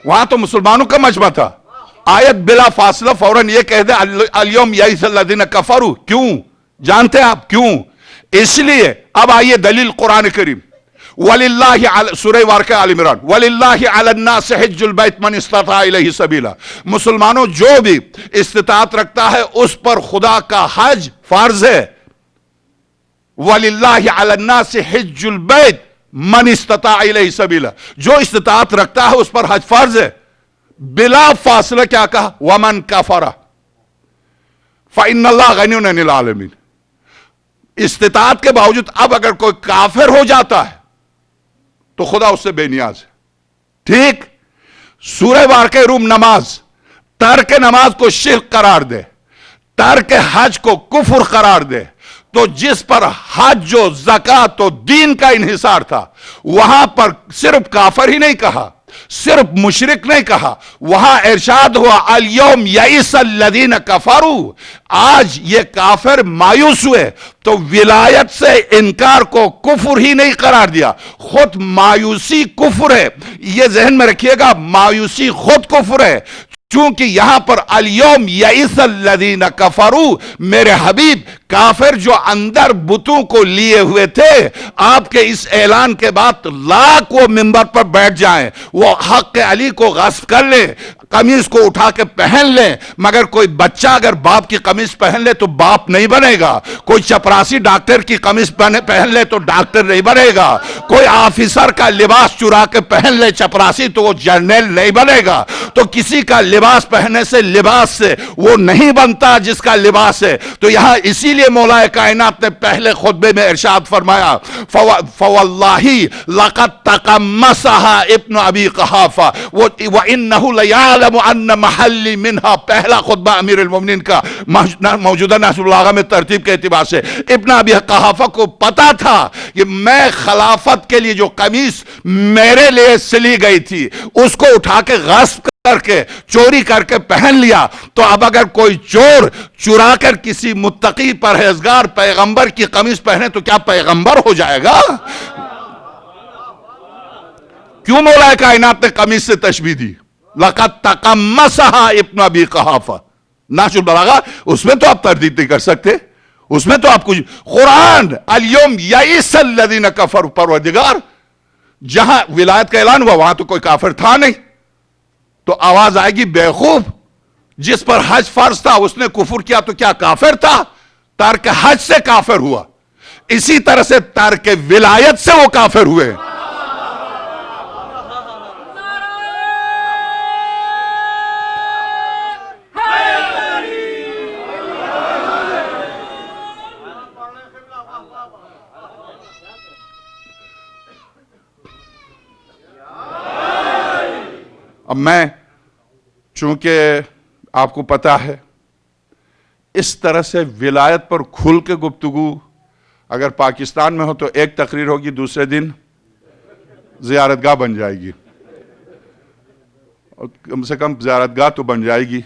Speaker 1: وہاں تو مسلمانوں کا مجمع تھا، آیت بلا فاصلہ فوراً یہ کہہ دے الیوم یئس الذین کفروا. کیوں جانتے ہیں آپ کیوں؟ اس لیے اب آئیے دلیل قرآن کریم. وَلِلَّهِ سورہ واقعہ آل عمران وَلِلَّهِ عَلَى النَّاسِ حِجُّ الْبَيْتِ مَنِ اسْتَطَاعَ إِلَيْهِ سَبِيلًا. مسلمانوں جو بھی استطاعت رکھتا ہے اس پر خدا کا حج فرض ہے. وَلِلَّهِ عَلَى النَّاسِ حِجُّ الْبَيْتِ مَنِ اسْتَطَاعَ إِلَيْهِ سَبِيلًا. جو استطاعت رکھتا ہے اس پر حج فرض ہے. بلا فاصلہ کیا کہا؟ وَمَنْ كَفَرَ فَإِنَّ اللَّهَ غَنِيٌّ عَنِ الْعَالَمِينَ. استطاعت کے باوجود اب اگر کوئی کافر ہو جاتا ہے تو خدا اس سے بے نیاز ہے. ٹھیک. سورہ واقعہ روم نماز، ترک نماز کو شرک قرار دے، ترک حج کو کفر قرار دے، تو جس پر حج و زکات و دین کا انحصار تھا وہاں پر صرف کافر ہی نہیں کہا، صرف مشرک نہیں کہا، وہاں ارشاد ہوا الیوم یئس الذین کفروا. آج یہ کافر مایوس ہوئے تو ولایت سے انکار کو کفر ہی نہیں قرار دیا، خود مایوسی کفر ہے. یہ ذہن میں رکھیے گا، مایوسی خود کفر ہے. چونکہ یہاں پر الیوم یئس الذین کفروا، میرے حبیب کافر جو اندر بتوں کو لیے ہوئے تھے، آپ کے اس اعلان کے بعد لاکھ وہ منبر پر بیٹھ جائیں، وہ حق علی کو غصب کر لیں، قمیص کو اٹھا کے پہن لیں، مگر کوئی بچہ اگر باپ کی قمیص پہن لے تو باپ نہیں بنے گا. کوئی چپراسی ڈاکٹر کی قمیص پہن لے تو ڈاکٹر نہیں بنے گا. کوئی آفیسر کا لباس چرا کے پہن لے چپراسی تو وہ جنرل نہیں بنے گا. تو کسی کا لباس پہننے سے لباس سے وہ نہیں بنتا جس کا لباس ہے. تو یہاں اسی لیے مولا کائنات نے پہلے خطبے میں ارشاد فرمایا فواللہ لقد تقمصها ابن ابی قحافہ وانہ لیعلم ان محلی منہا. پہلا خطبہ امیر المومنین کا موجودہ نحس البلاغہ میں ترتیب کے اعتبار سے ابن ابی قحافہ کو پتا تھا کہ میں خلافت کے لیے جو قمیص میرے لیے سلی گئی تھی اس کو اٹھا کے غصب کر کے چوری کر کے پہن لیا، تو اب اگر کوئی چور چرا کر کسی متقی پرہیزگار پیغمبر کی قمیص پہنے تو کیا پیغمبر ہو جائے گا؟ کیوں مولا کائنات نے قمیص سے تشبیہ دی؟ لقد تقمصها ابن ابی قحافہ. نحس البلاغہ اس میں تو آپ تردید نہیں کر سکتے، اس میں تو آپ کچھ. قرآن الیوم یئس الذین کفروا، پروردگار جہاں ولایت کا اعلان ہوا وہاں تو کوئی کافر تھا نہیں، تو آواز آئے گی بیوقوف جس پر حج فرض تھا اس نے کفر کیا تو کیا کافر تھا؟ ترک حج سے کافر ہوا. اسی طرح سے ترک ولایت سے وہ کافر ہوئے. اب میں چونکہ آپ کو پتا ہے اس طرح سے ولایت پر کھل کے گفتگو اگر پاکستان میں ہو تو ایک تقریر ہوگی، دوسرے دن زیارتگاہ بن جائے گی، اور کم سے کم زیارتگاہ تو بن جائے گی.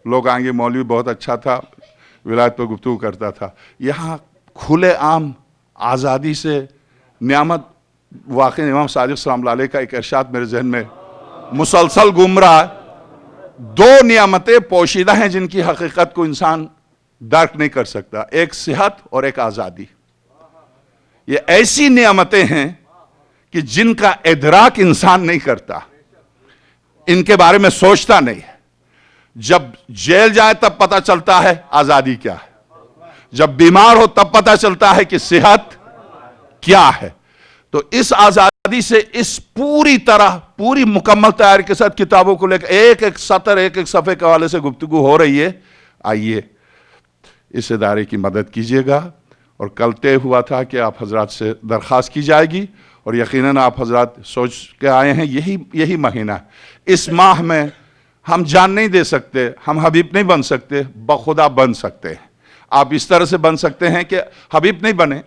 Speaker 1: لوگ آئیں گے مولوی بہت اچھا تھا ولایت پر گفتگو کرتا تھا. یہاں کھلے عام آزادی سے نعمت. واقعی امام صادق سلام اللہ علیہ کا ایک ارشاد میرے ذہن میں مسلسل گھوم رہا ہے. دو نعمتیں پوشیدہ ہیں جن کی حقیقت کو انسان درک نہیں کر سکتا، ایک صحت اور ایک آزادی. یہ ایسی نعمتیں ہیں کہ جن کا ادراک انسان نہیں کرتا، ان کے بارے میں سوچتا نہیں. جب جیل جائے تب پتہ چلتا ہے آزادی کیا ہے، جب بیمار ہو تب پتہ چلتا ہے کہ صحت کیا ہے. تو اس آزادی سے اس پوری طرح پوری مکمل تیاری کے ساتھ کتابوں کو لے کر ایک ایک سطر ایک ایک صفحے کے حوالے سے گفتگو ہو رہی ہے. آئیے اس ادارے کی مدد کیجیے گا. اور کل طے ہوا تھا کہ آپ حضرات سے درخواست کی جائے گی، اور یقیناً آپ حضرات سوچ کے آئے ہیں یہی مہینہ. اس ماہ میں ہم جان نہیں دے سکتے، ہم حبیب نہیں بن سکتے، بخدا بن سکتے ہیں. آپ اس طرح سے بن سکتے ہیں کہ حبیب نہیں بنے،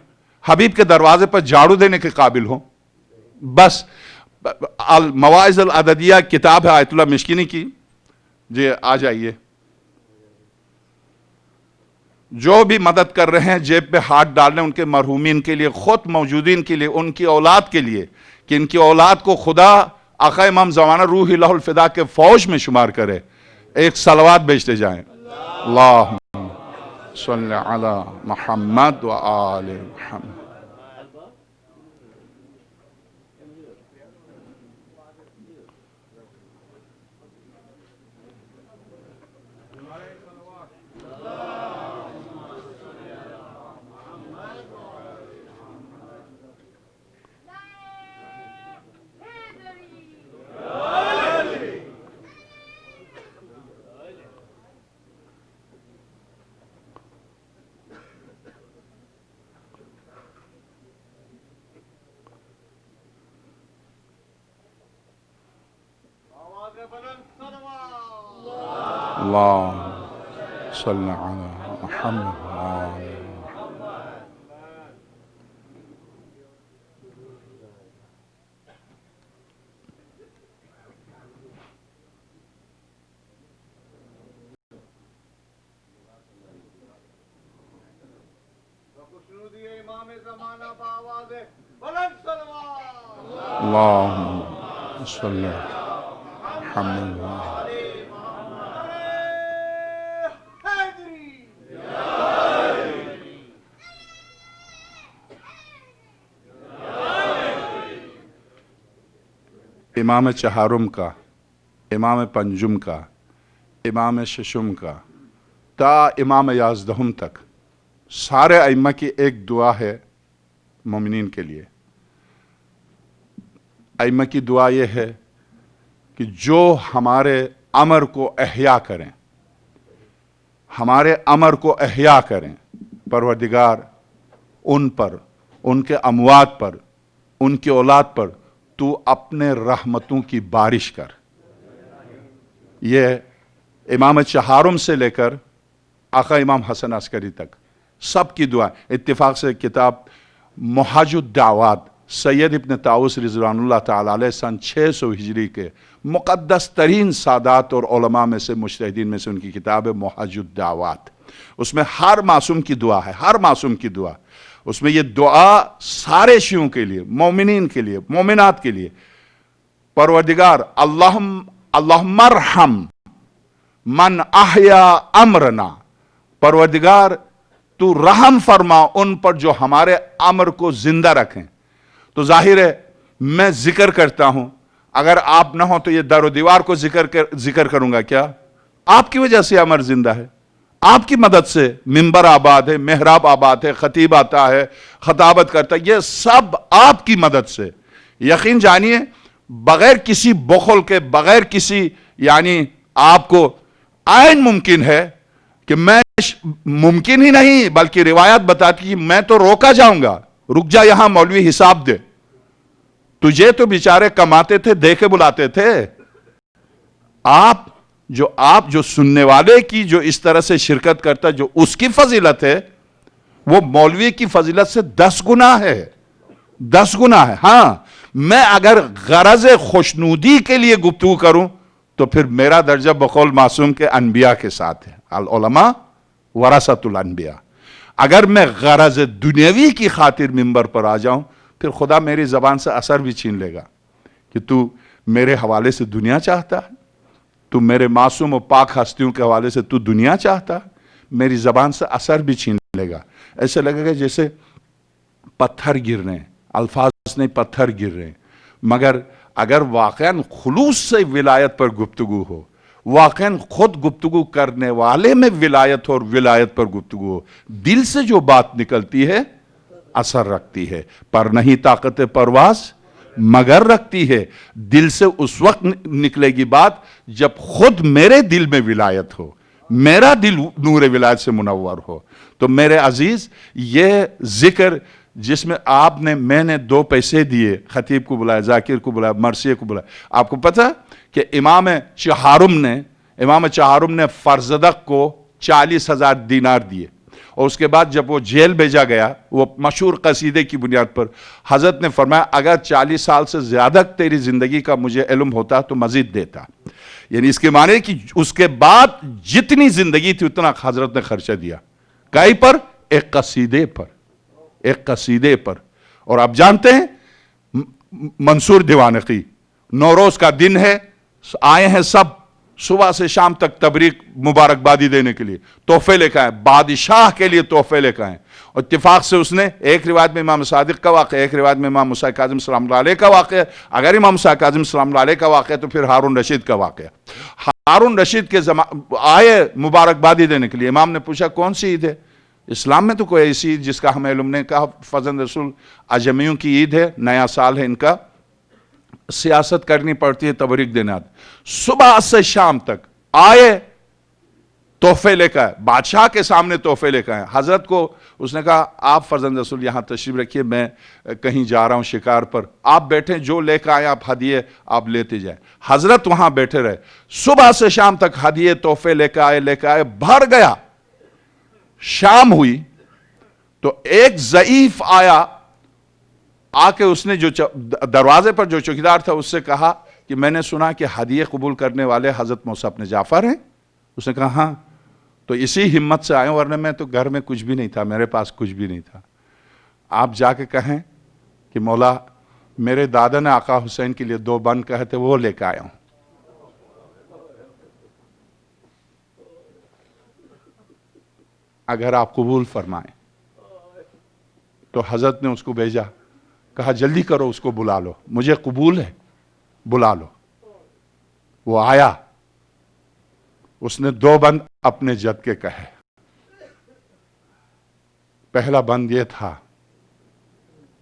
Speaker 1: حبیب کے دروازے پر جھاڑو دینے کے قابل ہوں. بس المواعظ العددیہ کتاب ہے آیت اللہ مشکینی کی، جی آ جائیے. جو بھی مدد کر رہے ہیں جیب پہ ہاتھ ڈالنے ان کے مرحومین کے لیے، خود موجودین کے لیے، ان کی اولاد کے لیے، کہ ان کی اولاد کو خدا آقا امام زمانہ روح الہ الفدا کے فوج میں شمار کرے. ایک صلوات بیچتے جائیں. اللہم صلی علی محمد و آل محمد. اللہم صلی علی محمد و آل محمد. اللہم صلی علی محمد و آل. امام چہارم کا، امام پنجم کا، امام ششم کا تا امام یازدہم تک سارے ائمہ کی ایک دعا ہے مومنین کے لیے. ائمہ کی دعا یہ ہے کہ جو ہمارے امر کو احیا کریں، ہمارے امر کو احیا کریں، پروردگار ان پر، ان کے اموات پر، ان کی اولاد پر تو اپنے رحمتوں کی بارش کر. یہ امام چہارم سے لے کر آقا امام حسن عسکری تک سب کی دعا. اتفاق سے کتاب محاج الدعوات سید ابن طاؤس رضوان اللہ تعالی علیہ سن 600 ہجری کے مقدس ترین سادات اور علماء میں سے، مجتہدین میں سے ان کی کتاب ہے محاج الدعوات. اس میں ہر معصوم کی دعا ہے، ہر معصوم کی دعا. اس میں یہ دعا سارے شیعوں کے لیے، مومنین کے لیے، مومنات کے لیے. پروردگار اللہم ارحم من احیا امرنا، پروردگار تو رحم فرما ان پر جو ہمارے امر کو زندہ رکھیں. تو ظاہر ہے میں ذکر کرتا ہوں، اگر آپ نہ ہو تو یہ در و دیوار کو ذکر کروں گا کیا؟ آپ کی وجہ سے امر زندہ ہے، آپ کی مدد سے منبر آباد ہے، محراب آباد ہے، خطیب آتا ہے، خطابت کرتا ہے، یہ سب آپ کی مدد سے. یقین جانیے بغیر کسی بخل کے، بغیر کسی یعنی آپ کو عین ممکن ہے کہ میں ممکن ہی نہیں بلکہ روایت بتاتی کہ میں تو روکا جاؤں گا، رک جا یہاں مولوی حساب دے. تجھے تو بیچارے کماتے تھے، دے کے بلاتے تھے. آپ جو سننے والے کی جو اس طرح سے شرکت کرتا، جو اس کی فضیلت ہے وہ مولوی کی فضیلت سے 10 گنا ہے، 10 گنا ہے. ہاں میں اگر غرض خوشنودی کے لیے گفتگو کروں تو پھر میرا درجہ بقول معصوم کے انبیاء کے ساتھ ہے. العلماء ورثۃ الانبیاء. اگر میں غرض دنیاوی کی خاطر منبر پر آ جاؤں پھر خدا میری زبان سے اثر بھی چھین لے گا کہ تو میرے حوالے سے دنیا چاہتا ہے، تو میرے معصوم و پاک ہستیوں کے حوالے سے تو دنیا چاہتا ہے، میری زبان سے اثر بھی چھین لے گا. ایسے لگے گا جیسے پتھر گر رہے ہیں، الفاظ نہیں پتھر گر رہے ہیں. مگر اگر واقعاً خلوص سے ولایت پر گفتگو ہو، واقعاً خود گفتگو کرنے والے میں ولایت اور ولایت پر گفتگو ہو، دل سے جو بات نکلتی ہے اثر رکھتی ہے. پر نہیں طاقت پرواز مگر رکھتی ہے. دل سے اس وقت نکلے گی بات جب خود میرے دل میں ولایت ہو، میرا دل نور ولایت سے منور ہو. تو میرے عزیز یہ ذکر جس میں میں نے 2 پیسے دیے، خطیب کو بلایا، ذاکر کو بلایا، مرثیہ کو بلایا. آپ کو پتہ کہ امام چہارم نے فرزدق کو 40,000 دینار دیے، اور اس کے بعد جب وہ جیل بھیجا گیا وہ مشہور قصیدے کی بنیاد پر حضرت نے فرمایا اگر 40 سال سے زیادہ تیری زندگی کا مجھے علم ہوتا تو مزید دیتا. یعنی اس کے معنی کہ اس کے بعد جتنی زندگی تھی اتنا حضرت نے خرچہ دیا. کئی پر؟ ایک قصیدے پر، ایک قصیدے پر. اور آپ جانتے ہیں منصور دیوانقی، نوروز کا دن ہے، آئے ہیں سب صبح سے شام تک تبریک مبارکبادی دینے کے لیے تحفے لے کے آئے، بادشاہ کے لیے تحفے لے کے آئے. اور اتفاق سے اس نے ایک روایت میں امام صادق کا واقعہ، ایک روایت میں امام موسیٰ کاظم سلام اللہ علیہ کا واقعہ. اگر امام موسیٰ کاظم سلام اللہ علیہ کا واقعہ تو پھر ہارون رشید کا واقعہ. ہارون رشید کے آئے مبارکبادی دینے کے لیے. امام نے پوچھا کون سی عید ہے؟ اسلام میں تو کوئی ایسی عید جس کا ہمیں علم نے کہا فرزند رسول اجمیوں کی عید ہے، نیا سال ہے ان کا، سیاست کرنی پڑتی ہے، تبریک دینا. صبح سے شام تک آئے تحفے لے کر، بادشاہ کے سامنے تحفے لے کر آئے. حضرت کو اس نے کہا آپ فرزند رسول یہاں تشریف رکھیے، میں کہیں جا رہا ہوں شکار پر، آپ بیٹھیں، جو لے کر آئے آپ ہدیے آپ لیتے جائیں. حضرت وہاں بیٹھے رہے، صبح سے شام تک ہدیے تحفے لے کے آئے، بھر گیا. شام ہوئی تو ایک ضعیف آیا، آ کے اس نے جو دروازے پر جو چوکیدار تھا اس سے کہا کہ میں نے سنا کہ ہدیے قبول کرنے والے حضرت موسیٰ ابن جعفر ہیں. اس نے کہا ہاں. تو اسی ہمت سے آئے ہوں، ورنہ میں تو گھر میں کچھ بھی نہیں تھا، میرے پاس کچھ بھی نہیں تھا. آپ جا کے کہیں کہ مولا میرے دادا نے آقا حسین کے لیے 2 بن کہے تھے، وہ لے کے آیا ہوں. اگر آپ قبول فرمائیں تو حضرت نے اس کو بھیجا، کہا جلدی کرو اس کو بلا لو، مجھے قبول ہے، بلا لو. وہ آیا، اس نے 2 بند اپنے جد کے کہے. پہلا بند یہ تھا،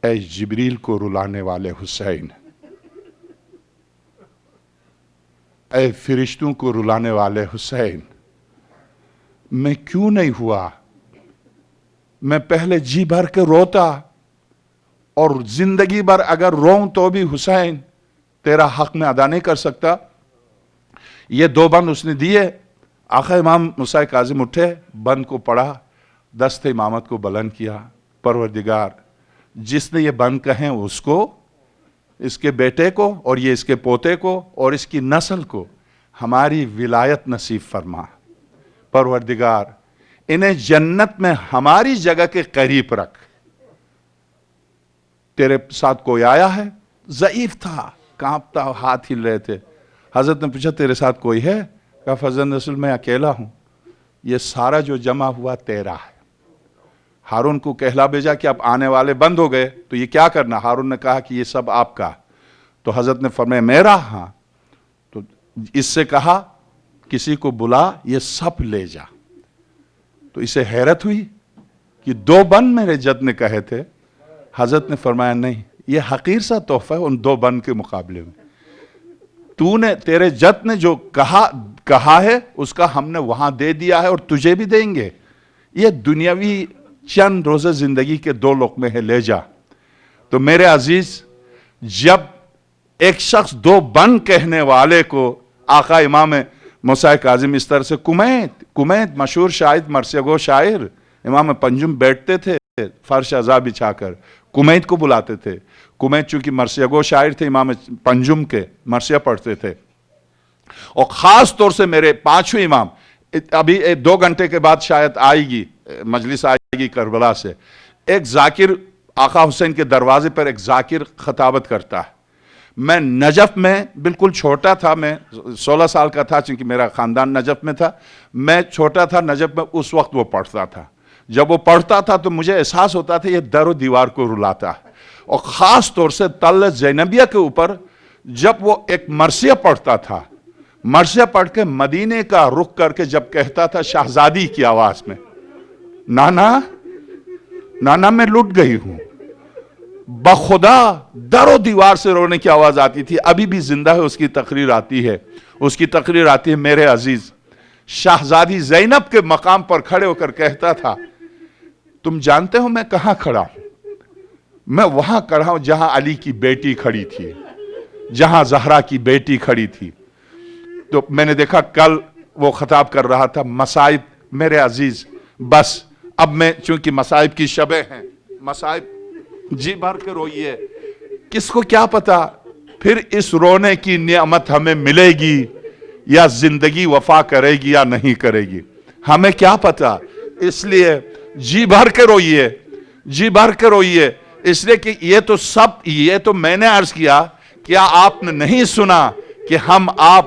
Speaker 1: اے جبریل کو رلانے والے حسین، اے فرشتوں کو رلانے والے حسین، میں کیوں نہیں ہوا؟ میں پہلے جی بھر کے روتا، اور زندگی بھر اگر روؤں تو بھی حسین تیرا حق میں ادا نہیں کر سکتا. یہ 2 بند اس نے دیے. آقا امام موسیٰ کاظم اٹھے، بند کو پڑھا، دست امامت کو بلند کیا. پروردگار جس نے یہ بند کہیں اس کو، اس کے بیٹے کو، اور یہ اس کے پوتے کو، اور اس کی نسل کو ہماری ولایت نصیب فرما. پروردگار انہیں جنت میں ہماری جگہ کے قریب رکھ. تیرے ساتھ کوئی آیا ہے؟ ضعیف تھا، کانپتا، ہاتھ ہل رہے تھے. حضرت نے پوچھا تیرے ساتھ کوئی ہے؟ کہا فرزند رسول میں اکیلا ہوں، یہ سارا جو جمع ہوا تیرا ہے. ہارون کو کہلا بھیجا کہ اب آنے والے بند ہو گئے تو یہ کیا کرنا؟ ہارون نے کہا کہ یہ سب آپ کا. تو حضرت نے فرمایا میرا؟ ہاں. تو اس سے کہا کسی کو بلا، یہ سب لے جا. تو اسے حیرت ہوئی کہ 2 بند میرے جد نے کہے تھے. حضرت نے فرمایا نہیں، یہ حقیر سا تحفہ ہے ان 2 بند کے مقابلے میں. تیرے جد نے جو کہا ہے اس کا ہم نے وہاں دے دیا ہے، اور تجھے بھی دیں گے. یہ دنیاوی چند روزہ زندگی کے 2 لقمے ہیں، لے جا. تو میرے عزیز، جب ایک شخص 2 بند کہنے والے کو آقا امام موسیٰ کاظم اس طرح سے، کمیت مشہور شاعر، مرثیہ گو شاعر امام پنجم بیٹھتے تھے فرش عزا بچھا کر، کمیت کو بلاتے تھے. کمیت چونکہ مرثیہ گو شاعر تھے، امام پنجم کے مرثیہ پڑھتے تھے. اور خاص طور سے میرے 5ویں امام، ابھی 2 گھنٹے کے بعد شاید آئے گی مجلس، آئے گی کربلا سے. ایک ذاکر آقا حسین کے دروازے پر ایک ذاکر خطابت کرتا ہے. میں نجف میں بالکل چھوٹا تھا، میں 16 سال کا تھا، چونکہ میرا خاندان نجف میں تھا. میں چھوٹا تھا نجف میں، اس وقت وہ پڑھتا تھا. جب وہ پڑھتا تھا تو مجھے احساس ہوتا تھا یہ در و دیوار کو رلاتا ہے. اور خاص طور سے تل زینبیہ کے اوپر جب وہ ایک مرثیہ پڑھتا تھا، مرثیہ پڑھ کے مدینے کا رخ کر کے جب کہتا تھا شہزادی کی آواز میں، نانا میں لٹ گئی ہوں، بخدا در و دیوار سے رونے کی آواز آتی تھی. ابھی بھی زندہ ہے، اس کی تقریر آتی ہے. میرے عزیز، شہزادی زینب کے مقام پر کھڑے ہو کر کہتا تھا تم جانتے ہو میں کہاں کھڑا ہوں؟ میں وہاں کھڑا ہوں جہاں علی کی بیٹی کھڑی تھی، جہاں زہرا کی بیٹی کھڑی تھی. تو میں نے دیکھا کل وہ خطاب کر رہا تھا مصائب. میرے عزیز بس اب میں، چونکہ مصائب کی شبیں ہیں، مصائب جی بھر کے روئیے. کس کو کیا پتا پھر اس رونے کی نعمت ہمیں ملے گی یا زندگی وفا کرے گی یا نہیں کرے گی، ہمیں کیا پتا. اس لیے جی بھر کے روئیے، جی بھر کے روئیے. اس لیے کہ یہ تو میں نے عرض کیا، کیا آپ نے نہیں سنا کہ ہم آپ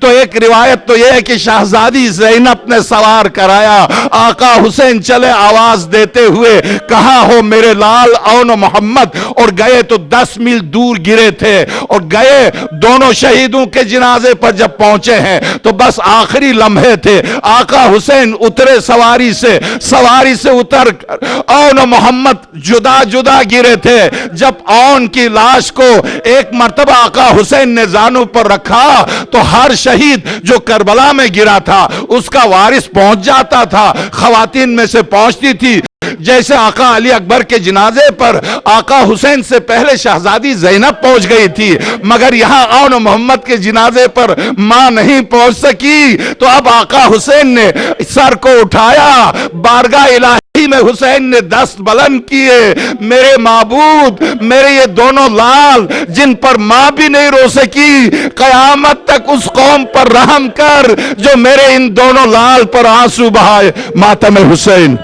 Speaker 1: تو ایک روایت تو یہ ہے کہ شہزادی زینب نے سوار کرایا، آقا حسین چلے آواز دیتے ہوئے، کہاں ہو میرے لال اون محمد، اور گئے تو 10 میل دور گرے تھے، اور گئے دونوں شہیدوں کے جنازے پر جب پہنچے ہیں تو بس آخری لمحے تھے، آقا حسین اترے سواری سے اتر کر اون محمد جدا جدا گرے تھے۔ جب اون کی لاش کو ایک مرتبہ آقا حسین نے زانوں پر رکھا تو ہر شہید جو کربلا میں گرا تھا اس کا وارث پہنچ جاتا تھا، خواتین میں سے پہنچتی تھی، جیسے آقا علی اکبر کے جنازے پر آقا حسین سے پہلے شہزادی زینب پہنچ گئی تھی، مگر یہاں اون محمد کے جنازے پر ماں نہیں پہنچ سکی، تو اب آقا حسین نے سر کو اٹھایا، بارگاہ الہی میں حسین نے دست بلند کیے، میرے معبود، میرے یہ دونوں لال جن پر ماں بھی نہیں رو سکی، قیامت تک اس قوم پر رحم کر جو میرے ان دونوں لال پر آنسو بہائے۔ ماتم حسین۔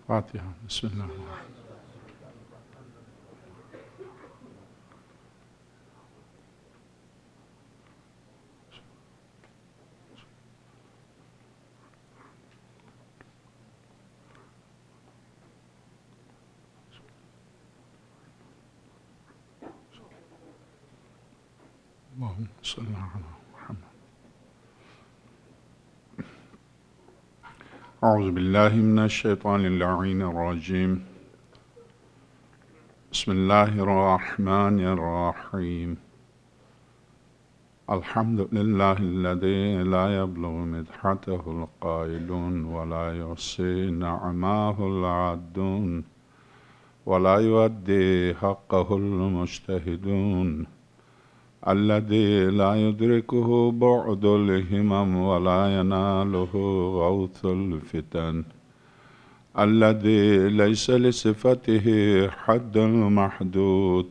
Speaker 1: فاتحہ بسم اللہ الرحمن اللہم صلی علی محمد۔ اعوذ باللہ من الشیطان اللعین الرجیم، بسم اللہ الرحمن الرحیم، الحمد للہ الذی لا یبلغ مدحتہ القائلون ولا یحصی نعماہ العادون ولا یؤدی حقہ المجتہدون، الذي لا يدركه بعد الهمم ولا يناله غوث الفتن، الذي ليس لصفته حد محدود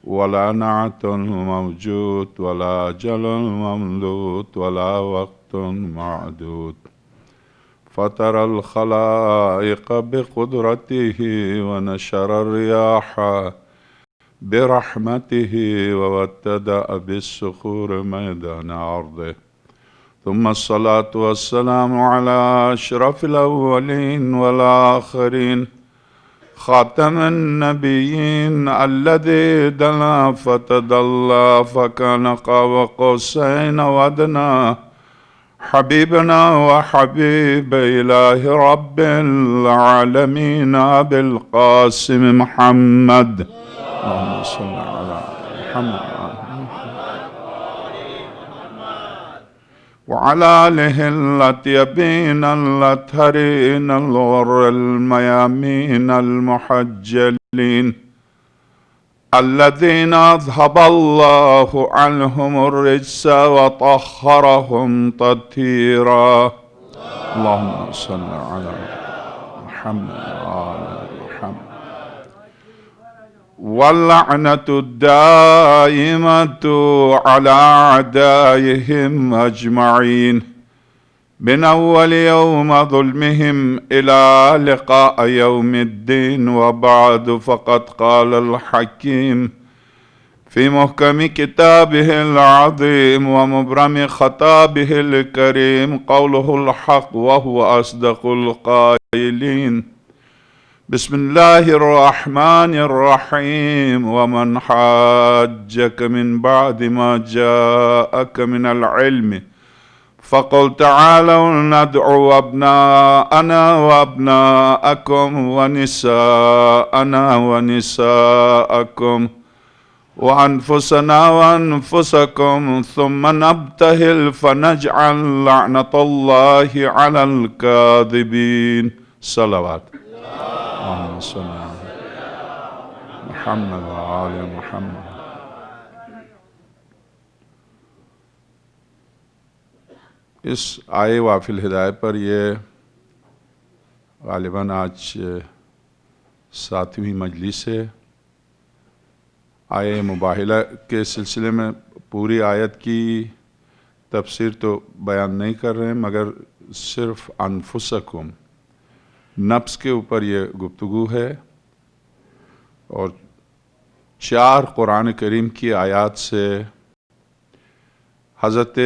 Speaker 1: ولا نعت موجود ولا أجل ممدود ولا وقت معدود، فطر الخلائق بقدرته ونشر الرياح برحمته وابتدأ بالصخور ميدان عرضه، ثم الصلاة والسلام على أشرف الأولين والآخرين، خاتم النبيين الذي دنا فتدلى فكان قاب قوسين وأدنى، حبيبنا وحبيب إله رب العالمين أبي القاسم محمد، اللهم صل على محمد وعلى آله الأطيبين الأطهرين الغر الميامين المحجلين الذين أذهب الله عنهم الرجس وطهرهم تطهيرا، اللهم صل على محمد وآل محمد، واللعنة الدائمة على أعدائهم أجمعين من أول يوم ظلمهم إلى لقاء يوم الدين، وبعد، فقد قال الحكيم في محكم كتابه العظيم ومبرم خطابه الكريم، قوله الحق وهو أصدق القائلين، بسم الله الرحمن الرحيم، ومن حاجك من بعد ما جاءك من العلم فقل تعالوا ندعو أبناءنا وأبناءكم ونساءنا ونساءكم وأنفسنا وأنفسكم ثم نبتهل فنجعل لعنة الله على الكاذبين۔ صلوات اللهم صل على محمد وآل محمد۔ اس آئے وافل ہدایت پر یہ غالباً آج 7ویں مجلس ہے۔ آیہ مباہلہ کے سلسلے میں پوری آیت کی تفسیر تو بیان نہیں کر رہے ہیں، مگر صرف انفسکم، نفس کے اوپر یہ گفتگو ہے، اور 4 قرآن کریم کی آیات سے حضرت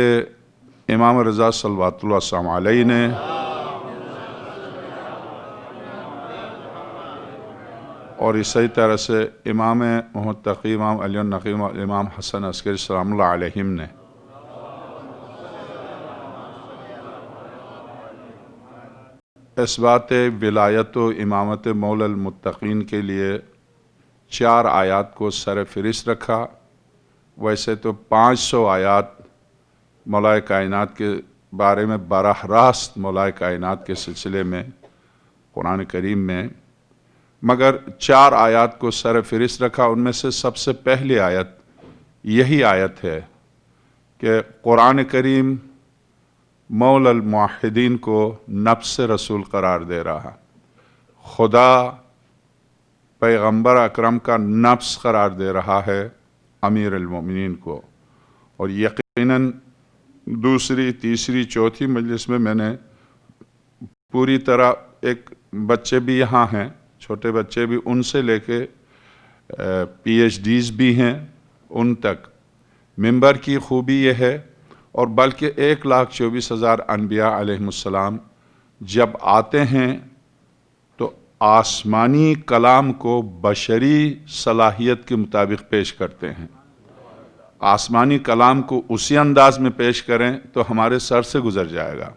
Speaker 1: امام رضا صلوات اللہ وسلم علیہ نے اور اسی طرح سے امام محتقی امام علی النقی امام حسن عسکری سلام اللہ علیہم نے اس بات ولایت و امامت مولا المتقین کے لیے 4 آیات کو سر فہرست رکھا۔ ویسے تو 500 آیات مولا کائنات کے بارے میں براہ راست مولا کائنات کے سلسلے میں قرآن کریم میں، مگر 4 آیات کو سر فہرست رکھا۔ ان میں سے سب سے پہلی آیت یہی آیت ہے کہ قرآن کریم مولا الموحدین کو نفس رسول قرار دے رہا، خدا پیغمبر اکرم کا نفس قرار دے رہا ہے امیر المومنین کو۔ اور یقیناً دوسری، تیسری، چوتھی مجلس میں نے پوری طرح، ایک بچے بھی یہاں ہیں، چھوٹے بچے بھی، ان سے لے کے پی ایچ ڈیز بھی ہیں، ان تک منبر کی خوبی یہ ہے، اور بلکہ 1,24,000 انبیاء علیہ السلام جب آتے ہیں تو آسمانی کلام کو بشری صلاحیت کے مطابق پیش کرتے ہیں۔ آسمانی کلام کو اسی انداز میں پیش کریں تو ہمارے سر سے گزر جائے گا۔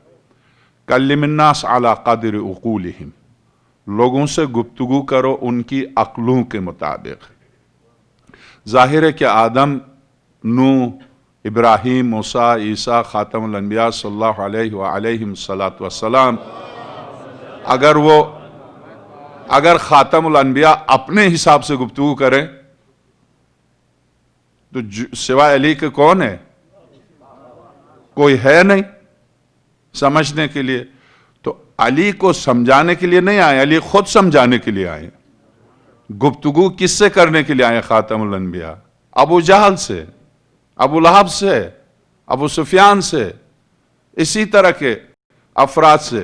Speaker 1: کلم الناس علی قدر عقولہم، لوگوں سے گفتگو کرو ان کی عقلوں کے مطابق۔ ظاہر ہے کہ آدم، نوح، ابراہیم، موسیٰ، عیسیٰ، خاتم الانبیاء صلی اللہ علیہ وآلہ وسلم، اگر خاتم الانبیاء اپنے حساب سے گفتگو کریں تو سوائے علی کے کون ہے؟ کوئی ہے نہیں سمجھنے کے لیے۔ تو علی کو سمجھانے کے لیے نہیں آئے، علی خود سمجھانے کے لیے آئے۔ گفتگو کس سے کرنے کے لیے آئے خاتم الانبیاء؟ ابو جہل سے، ابو لہب سے، ابو سفیان سے، اسی طرح کے افراد سے۔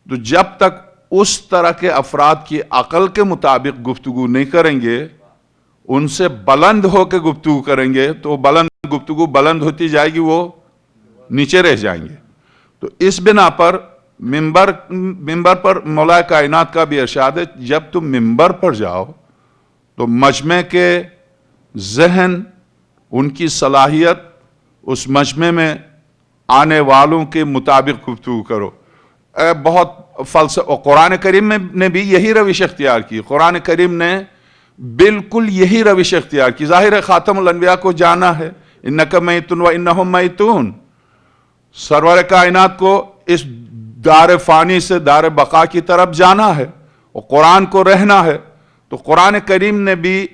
Speaker 1: تو جب تک اس طرح کے افراد کی عقل کے مطابق گفتگو نہیں کریں گے، ان سے بلند ہو کے گفتگو کریں گے تو گفتگو بلند ہوتی جائے گی، وہ نیچے رہ جائیں گے۔ تو اس بنا پر منبر پر مولا کائنات کا بھی ارشاد ہے، جب تم منبر پر جاؤ تو مجمع کے ذہن، ان کی صلاحیت، اس مجمع میں آنے والوں کے مطابق گفتگو کرو۔ بہت فلسفہ، قرآن کریم نے بھی یہی روش اختیار کی۔ قرآن کریم نے بالکل یہی روش اختیار کی۔ ظاہر ہے خاتم الانبیاء کو جانا ہے، انک میت و انہم میتون، سرور کائنات کو اس دار فانی سے دار بقا کی طرف جانا ہے، اور قرآن کو رہنا ہے۔ تو قرآن کریم نے بھی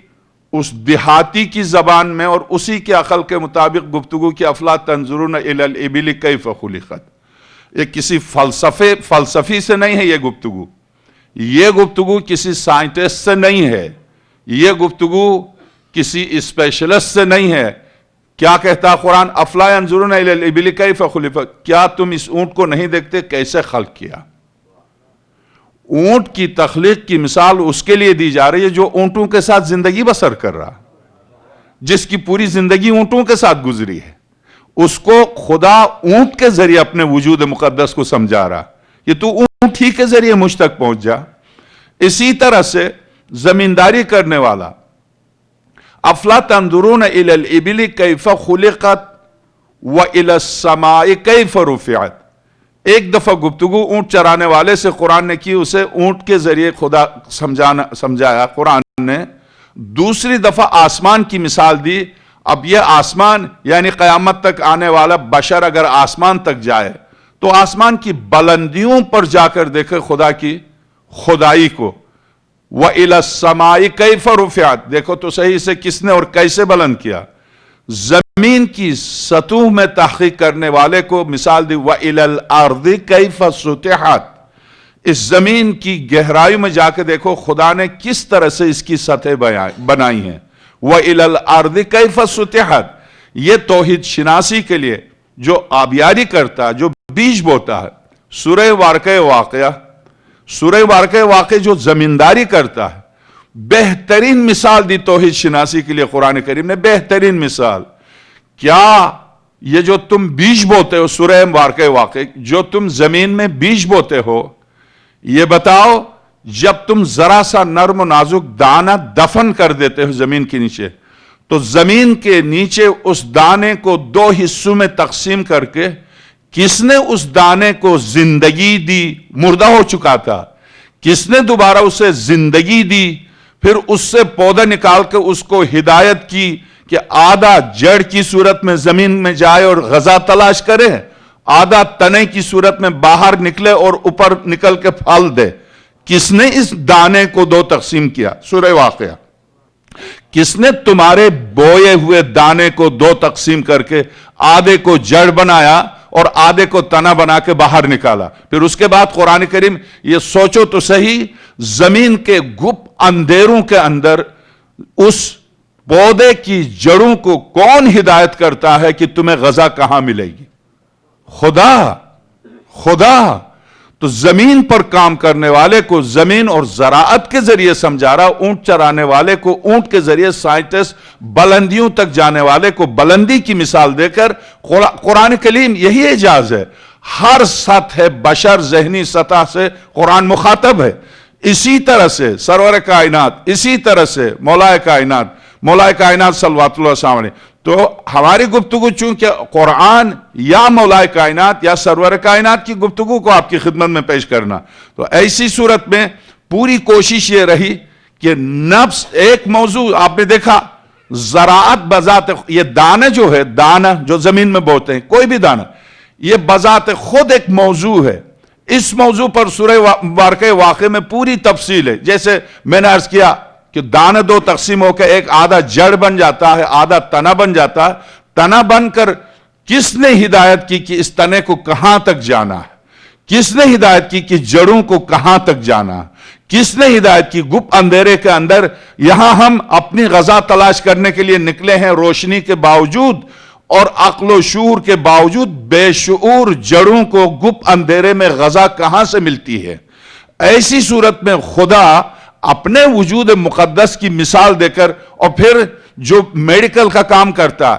Speaker 1: اس دیہاتی کی زبان میں اور اسی کے عقل کے مطابق گفتگو کی۔ افلا تنظرون الی الابل کیف خلقت، یہ کسی فلسفی سے نہیں ہے، یہ گفتگو کسی سائنٹسٹ سے نہیں ہے، یہ گفتگو کسی اسپیشلسٹ سے نہیں ہے۔ کیا کہتا قرآن؟ افلا ينظرون الی الابل کیف خلقت، کیا تم اس اونٹ کو نہیں دیکھتے کیسے خلق کیا؟ اونٹ کی تخلیق کی مثال اس کے لیے دی جا رہی ہے جو اونٹوں کے ساتھ زندگی بسر کر رہا، جس کی پوری زندگی اونٹوں کے ساتھ گزری ہے، اس کو خدا اونٹ کے ذریعے اپنے وجود مقدس کو سمجھا رہا کہ تو اونٹ ہی کے ذریعے مجھ تک پہنچ جا۔ اسی طرح سے زمینداری کرنے والا، افلا تنظرون الی الابل کیف خلقت والی السماء کیف رفعت۔ ایک دفعہ گفتگو اونٹ چرانے والے سے قرآن نے کی، اسے اونٹ کے ذریعے خدا سمجھایا قرآن نے۔ دوسری دفعہ آسمان کی مثال دی۔ اب یہ آسمان، یعنی قیامت تک آنے والا بشر اگر آسمان تک جائے تو آسمان کی بلندیوں پر جا کر دیکھے خدا کی خدائی کو۔ وَإِلَى السَّمَاءِ كَيْفَ رُفِعَتْ، دیکھو تو صحیح سے کس نے اور کیسے بلند کیا۔ زمین کی سطح میں تحقیق کرنے والے کو مثال دی، وَإِلَى الْأَرْضِ كَيْفَ سُطِحَتْ، اس زمین کی گہرائی میں جا کے دیکھو خدا نے کس طرح سے اس کی سطح بنائی ہیں۔ وَإِلَى الْأَرْضِ كَيْفَ سُطِحَتْ، یہ توحید شناسی کے لیے جو آبیاری کرتا ہے، جو بیج بوتا ہے. سورہ واقعہ جو زمینداری کرتا ہے، بہترین مثال دی توحید شناسی کے لیے قرآن کریم نے. بہترین مثال کیا یہ جو تم بیج بوتے ہو، سورہ واقعہ جو تم زمین میں بیج بوتے ہو، یہ بتاؤ جب تم ذرا سا نرم و نازک دانہ دفن کر دیتے ہو زمین کے نیچے، تو زمین کے نیچے اس دانے کو دو حصوں میں تقسیم کر کے کس نے اس دانے کو زندگی دی؟ مردہ ہو چکا تھا. کس نے دوبارہ اسے زندگی دی؟ پھر اس سے پودا نکال کے اس کو ہدایت کی کہ آدھا جڑ کی صورت میں زمین میں جائے اور غذا تلاش کرے، آدھا تنے کی صورت میں باہر نکلے اور اوپر نکل کے پھل دے. کس نے اس دانے کو دو تقسیم کیا؟ سورہ واقعہ. کس نے تمہارے بوئے ہوئے دانے کو دو تقسیم کر کے آدھے کو جڑ بنایا اور آدھے کو تنا بنا کے باہر نکالا؟ پھر اس کے بعد قرآن کریم، یہ سوچو تو صحیح، زمین کے گپ اندھیروں کے اندر اس پودے کی جڑوں کو کون ہدایت کرتا ہے کہ تمہیں غذا کہاں ملے گی؟ خدا. تو زمین پر کام کرنے والے کو زمین اور زراعت کے ذریعے سمجھا رہا، اونٹ چرانے والے کو اونٹ کے ذریعے، سائنٹسٹ بلندیوں تک جانے والے کو بلندی کی مثال دے کر قرآن کریم یہی اعجاز ہے. ہر سطح بشر ذہنی سطح سے قرآن مخاطب ہے. اسی طرح سے سرور کائنات، اسی طرح سے مولا کائنات صلوات اللہ السلام علیہ. تو ہماری گفتگو چونکہ قرآن یا مولا کائنات یا سرور کائنات کی گفتگو کو آپ کی خدمت میں پیش کرنا، تو ایسی صورت میں پوری کوشش یہ رہی کہ نفس ایک موضوع آپ نے دیکھا، زراعت بذات، یہ دانہ جو ہے، دانہ جو زمین میں بوتے ہیں، کوئی بھی دانہ، یہ بذات خود ایک موضوع ہے. اس موضوع پر سورہ واقعہ میں پوری تفصیل ہے. جیسے میں نے عرض کیا کہ دانے دو تقسیم ہو کے ایک آدھا جڑ بن جاتا ہے، آدھا تنا بن جاتا ہے. تنا بن کر کس نے ہدایت کی کہ اس تنے کو کہاں تک جانا ہے؟ کس نے ہدایت کی کہ جڑوں کو کہاں تک جانا ہے؟ کس نے ہدایت کی گپ اندھیرے کے اندر یہاں ہم اپنی غذا تلاش کرنے کے لیے نکلے ہیں، روشنی کے باوجود اور عقل و شعور کے باوجود بے شعور جڑوں کو گپ اندھیرے میں غذا کہاں سے ملتی ہے؟ ایسی صورت میں خدا اپنے وجود مقدس کی مثال دے کر، اور پھر جو میڈیکل کا کام کرتا،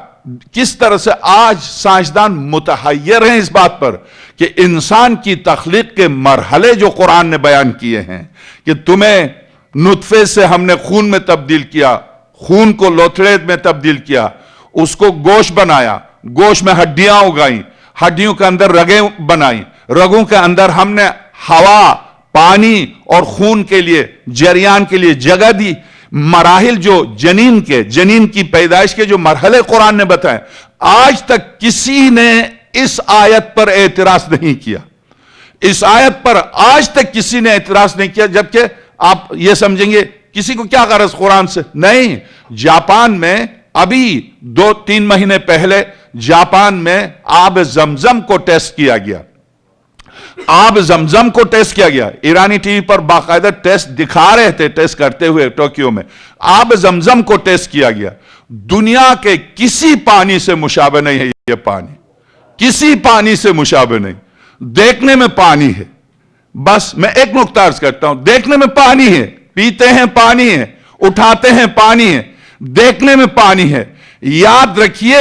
Speaker 1: کس طرح سے آج سائنسدان متحیر ہیں اس بات پر کہ انسان کی تخلیق کے مرحلے جو قرآن نے بیان کیے ہیں کہ تمہیں نطفے سے ہم نے خون میں تبدیل کیا، خون کو لوتھڑے میں تبدیل کیا، اس کو گوشت بنایا، گوشت میں ہڈیاں اگائیں، ہڈیوں کے اندر رگیں بنائیں، رگوں کے اندر ہم نے ہوا، پانی اور خون کے لیے، جریان کے لیے جگہ دی. مراحل جو جنین کی پیدائش کے جو مرحلے قرآن نے بتائے، آج تک کسی نے اس آیت پر اعتراض نہیں کیا. اس آیت پر آج تک کسی نے اعتراض نہیں کیا. جبکہ آپ یہ سمجھیں گے کسی کو کیا غرض قرآن سے؟ نہیں. جاپان میں ابھی 2-3 مہینے پہلے جاپان میں آب زمزم کو ٹیسٹ کیا گیا. آب زمزم کو ٹیسٹ کیا گیا. ایرانی ٹی وی پر باقاعدہ ٹیسٹ دکھا رہے تھے، ٹیسٹ کرتے ہوئے ٹوکیو میں. آب زمزم کو ٹیسٹ کیا گیا. دنیا کے کسی پانی سے مشابہ نہیں ہے یہ پانی، کسی پانی سے مشابہ نہیں. دیکھنے میں پانی ہے، بس میں ایک نقطہ عرض کرتا ہوں، دیکھنے میں پانی ہے، پیتے ہیں پانی ہے، اٹھاتے ہیں پانی ہے، دیکھنے میں پانی ہے. یاد رکھیے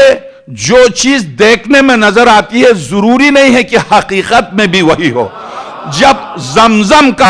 Speaker 1: جو چیز دیکھنے میں نظر آتی ہے ضروری نہیں ہے کہ حقیقت میں بھی وہی ہو. جب زمزم کا